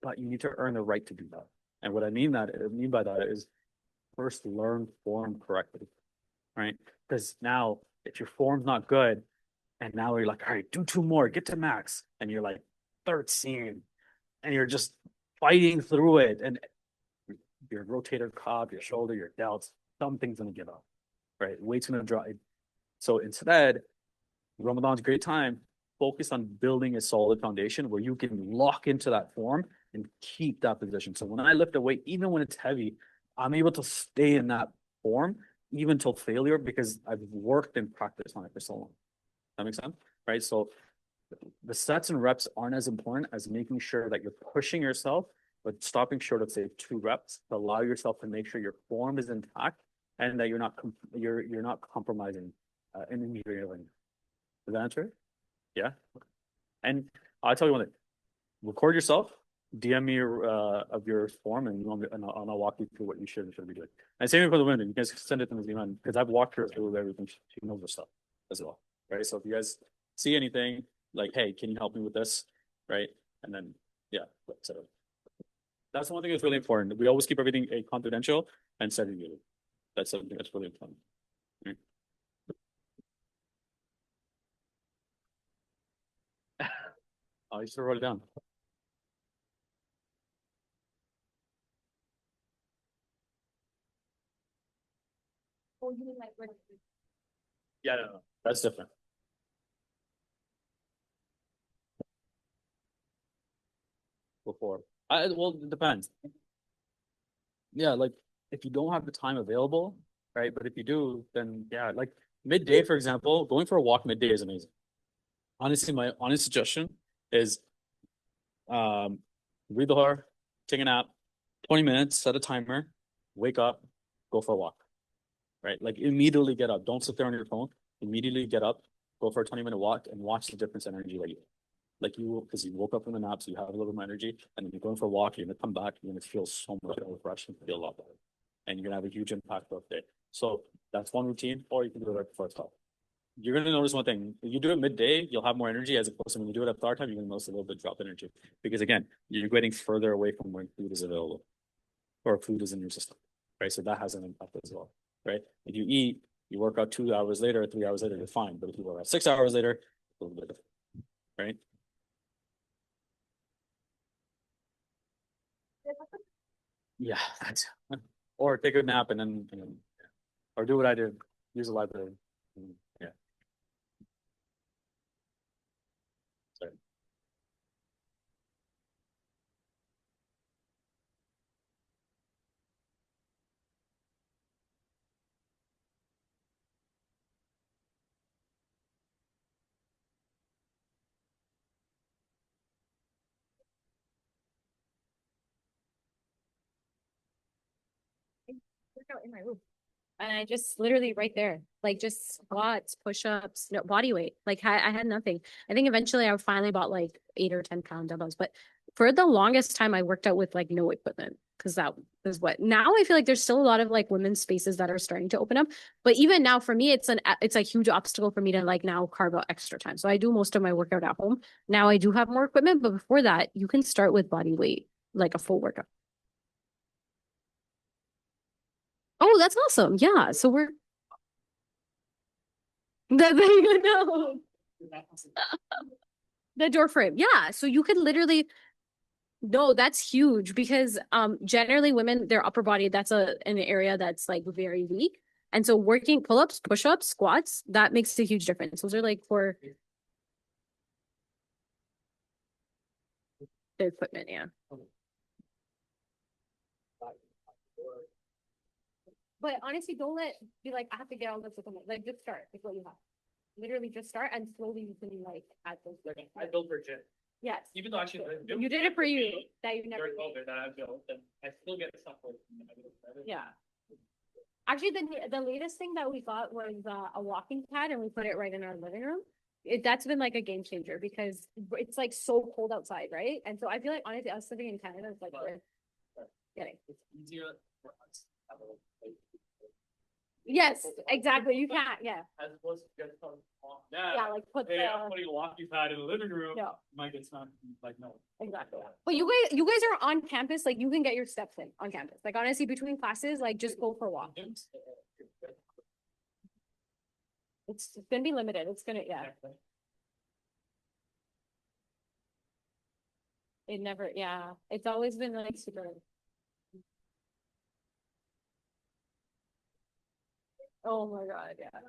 but you need to earn the right to do that. And what I mean by that is first learn form correctly, right? Because now if your form's not good, and now you're like, all right, do 2 more, get to max, and you're like 13, and you're just fighting through it, and your rotator cuff, your shoulder, your delts, something's gonna give up, right? Weight's gonna drop. So instead, Ramadan's a great time. Focus on building a solid foundation where you can lock into that form and keep that position. So when I lift a weight, even when it's heavy, I'm able to stay in that form even till failure because I've worked and practiced on it for so long. That makes sense, right? So the sets and reps aren't as important as making sure that you're pushing yourself, but stopping short of say 2 reps to allow yourself to make sure your form is intact and that you're not compromising and injuring. Does that answer? Yeah. And I'll tell you one thing. Record yourself, DM me of your form, and I'll walk you through what you should and shouldn't be doing. And same for the women. You guys send it to Nazima because I've walked her through everything. She knows her stuff as well, right? So if you guys see anything like, hey, can you help me with this, right? And then yeah, so that's one thing that's really important. We always keep everything confidential and segregated. That's something that's really important. Right? Oh, you should write it down. Oh, you mean like Yeah, no, that's different. Before, well, it depends. Yeah, like if you don't have the time available, right? But if you do, then yeah, like midday, for example, going for a walk midday is amazing. Honestly, my honest suggestion is um read the horror, take a nap, 20 minutes, set a timer, wake up, go for a walk, right? Like immediately get up. Don't sit there on your phone. Immediately get up, go for a 20-minute walk and watch the difference in energy like you will because you woke up from the nap, so you have a little bit more energy, and then you're going for a walk, you're gonna come back, you're gonna feel so much more refreshed and feel a lot better. And you're gonna have a huge impact throughout the day. So that's one routine, or you can do it right before it's off. You're gonna notice one thing. If you do it midday, you'll have more energy as opposed to when you do it at the time, you're gonna notice a little bit drop in energy. Because again, you're getting further away from when food is available or food is in your system. Right. So that has an impact as well. Right. If you eat, you work out 2 hours later, 3 hours later, you're fine. But if you work out 6 hours later, a little bit different. Right. Yeah. That's, or take a nap and or do what I did. Use the library. Yeah. Sorry. workout in my room? And I just literally right there, like just squats, push-ups, no body weight. Like I had nothing. I think eventually I finally bought like 8 or 10 pound dumbbells, but for the longest time I worked out with like no equipment because that was what now I feel like there's still a lot of like women's spaces that are starting to open up. But even now for me, it's a huge obstacle for me to like now carve out extra time. So I do most of my workout at home. Now I do have more equipment, but before that, you can start with body weight, like a full workout. Oh, that's awesome. Yeah. So we're that you know. The door frame. Yeah. So you could literally no, that's huge because generally women, their upper body, that's an area that's like very weak. And so working pull-ups, push-ups, squats, that makes a huge difference. Those are like for the equipment, yeah. But honestly, don't let be like, I have to get all this equipment. Like just start with what you have. Literally just start and slowly you can like add those. Like I built for gym. Yes. Even though actually you did it for you that you never during COVID that I built, and I still get stuff for it. Yeah. Actually, the latest thing that we got was a walking pad, and we put it right in our living room. That's been like a game changer because it's like so cold outside, right? And so I feel like honestly, us living in Canada is like we're getting. It's easier for us to have a Yes, exactly. You can't, yeah. as opposed to just Yeah, like put hey, the I'm putting a walking pad in the living room. no, You might get snuck. Like no. exactly. But you guys are on campus, like you can get your steps in on campus. Like honestly, between classes, like just go for a walk. It's gonna be limited. It's gonna, yeah. It never, yeah. It's always been like super. Oh my God, yeah.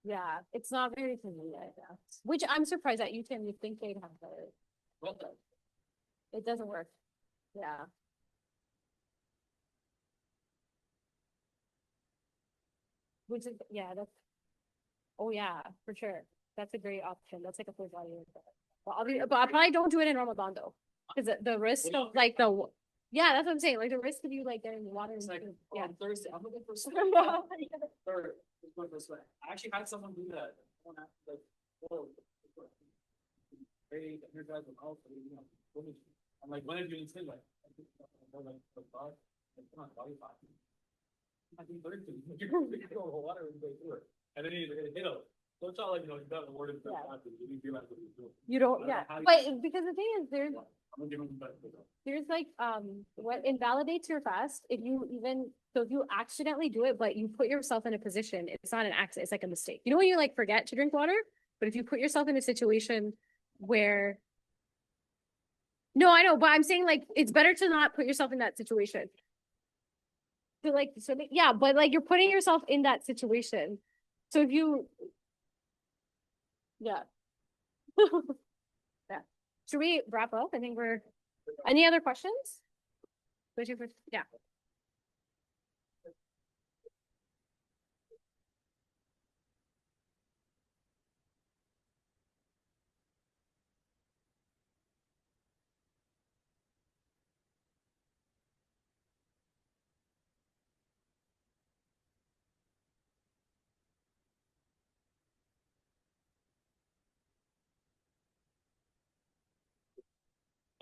Yeah, it's not very convenient, yeah. Which I'm surprised at UTM, you think they'd have better. Well, It doesn't work. Yeah. Which is, yeah, that's, oh yeah, for sure. That's a great option. That's like a full body workout. But I probably don't do it in Ramadan though. Because the risk of like yeah, that's what I'm saying. Like the risk of you like getting water. it's like Yeah. on Thursday. I'm looking for sweat. Third, just going for sweat. I actually had someone do that. Someone asked, like, whoa, very energized and all, you know, women. I'm like, when are you doing things like, like, come on, body fat. I think third thing, you're going to go water and go through it. And then you hit. So it's not like, you know, you got an word in Yeah. you realize what you're doing. You don't, yeah. But because the thing is I'm gonna give them the benefit. there's like what invalidates your fast if you even so if you accidentally do it but you put yourself in a position, it's not an accident, it's like a mistake. You know when you like forget to drink water, but if you put yourself in a situation where no, I know, but I'm saying like it's better to not put yourself in that situation. So like so yeah, but like you're putting yourself in that situation. So if you yeah. Yeah. Should we wrap up? I think we're any other questions? Yeah.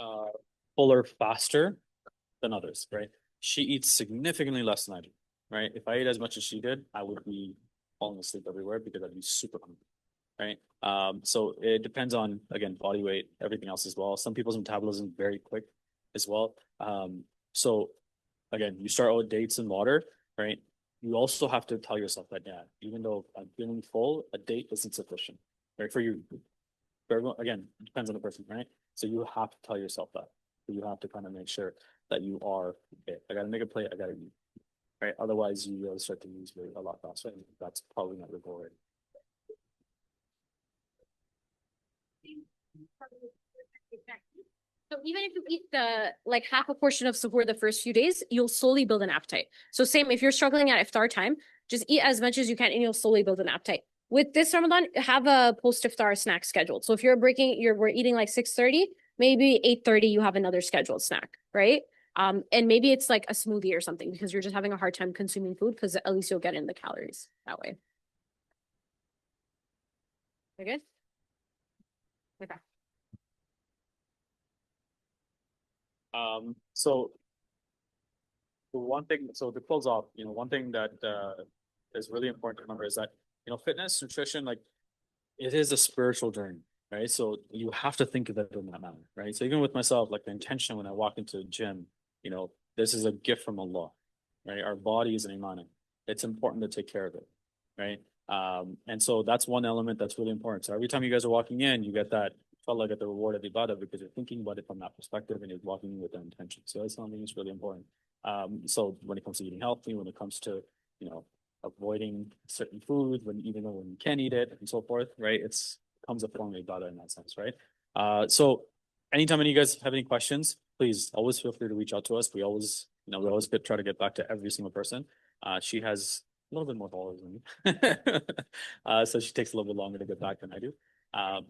Uh, fuller faster than others, right? She eats significantly less than I do, right? If I ate as much as she did, I would be falling asleep everywhere because I'd be super hungry, right? So it depends on, again, body weight, everything else as well. Some people's metabolism is very quick as well. So again, you start with dates and water, right? You also have to tell yourself that, yeah, even though I'm feeling full, a date isn't sufficient, right? For you, for everyone, again, it depends on the person, right? So you have to tell yourself that. So you have to kind of make sure that you are okay. I got to make a plate. I got to eat, right? Otherwise, you really start to lose weight a lot faster. And that's probably not your goal, right? So even if you eat the like half a portion of suhoor the first few days, you'll slowly build an appetite. So same if you're struggling at iftar time, just eat as much as you can and you'll slowly build an appetite. With this Ramadan, have a post iftar snack scheduled. So if we're eating like 6:30, maybe 8:30 you have another scheduled snack, right? And maybe it's like a smoothie or something because you're just having a hard time consuming food because at least you'll get in the calories that way. Okay. Okay. So the one thing, so to close off, one thing that is really important to remember is that, fitness, nutrition, like it is a spiritual journey, right? So you have to think of it in that manner, right? So even with myself, like the intention when I walk into the gym, this is a gift from Allah, right? Our body is an iman. It's important to take care of it, right? And so that's one element that's really important. So every time you guys are walking in, you get that felt like at the reward of ibadah because you're thinking about it from that perspective and you're walking with that intention. So that's something that's really important. So when it comes to eating healthy, when it comes to, you know, avoiding certain foods even though when you can eat it and so forth, right? It's comes a form of ibadah in that sense, right? So anytime any of you guys have any questions, please always feel free to reach out to us. We always try to get back to every single person. She has a little bit more followers than me. So she takes a little bit longer to get back than I do. Um,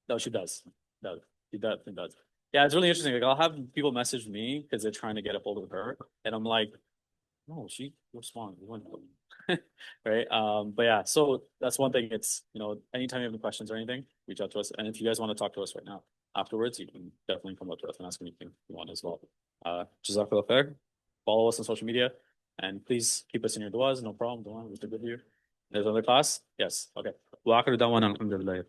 no, she does. Does. She definitely does. Yeah, it's really interesting. Like I'll have people message me because they're trying to get a hold of her, and I'm like, no, she responds. Right. But yeah, so that's one thing. It's, anytime you have any questions or anything, reach out to us. And if you guys want to talk to us right now afterwards, you can definitely come up to us and ask anything you want as well. Jazakallah khair. Follow us on social media and please keep us in your duas. No problem. Don't worry. We're good here. There's another class? Yes. Okay. Wa akhiru da'wana alhamdulillah.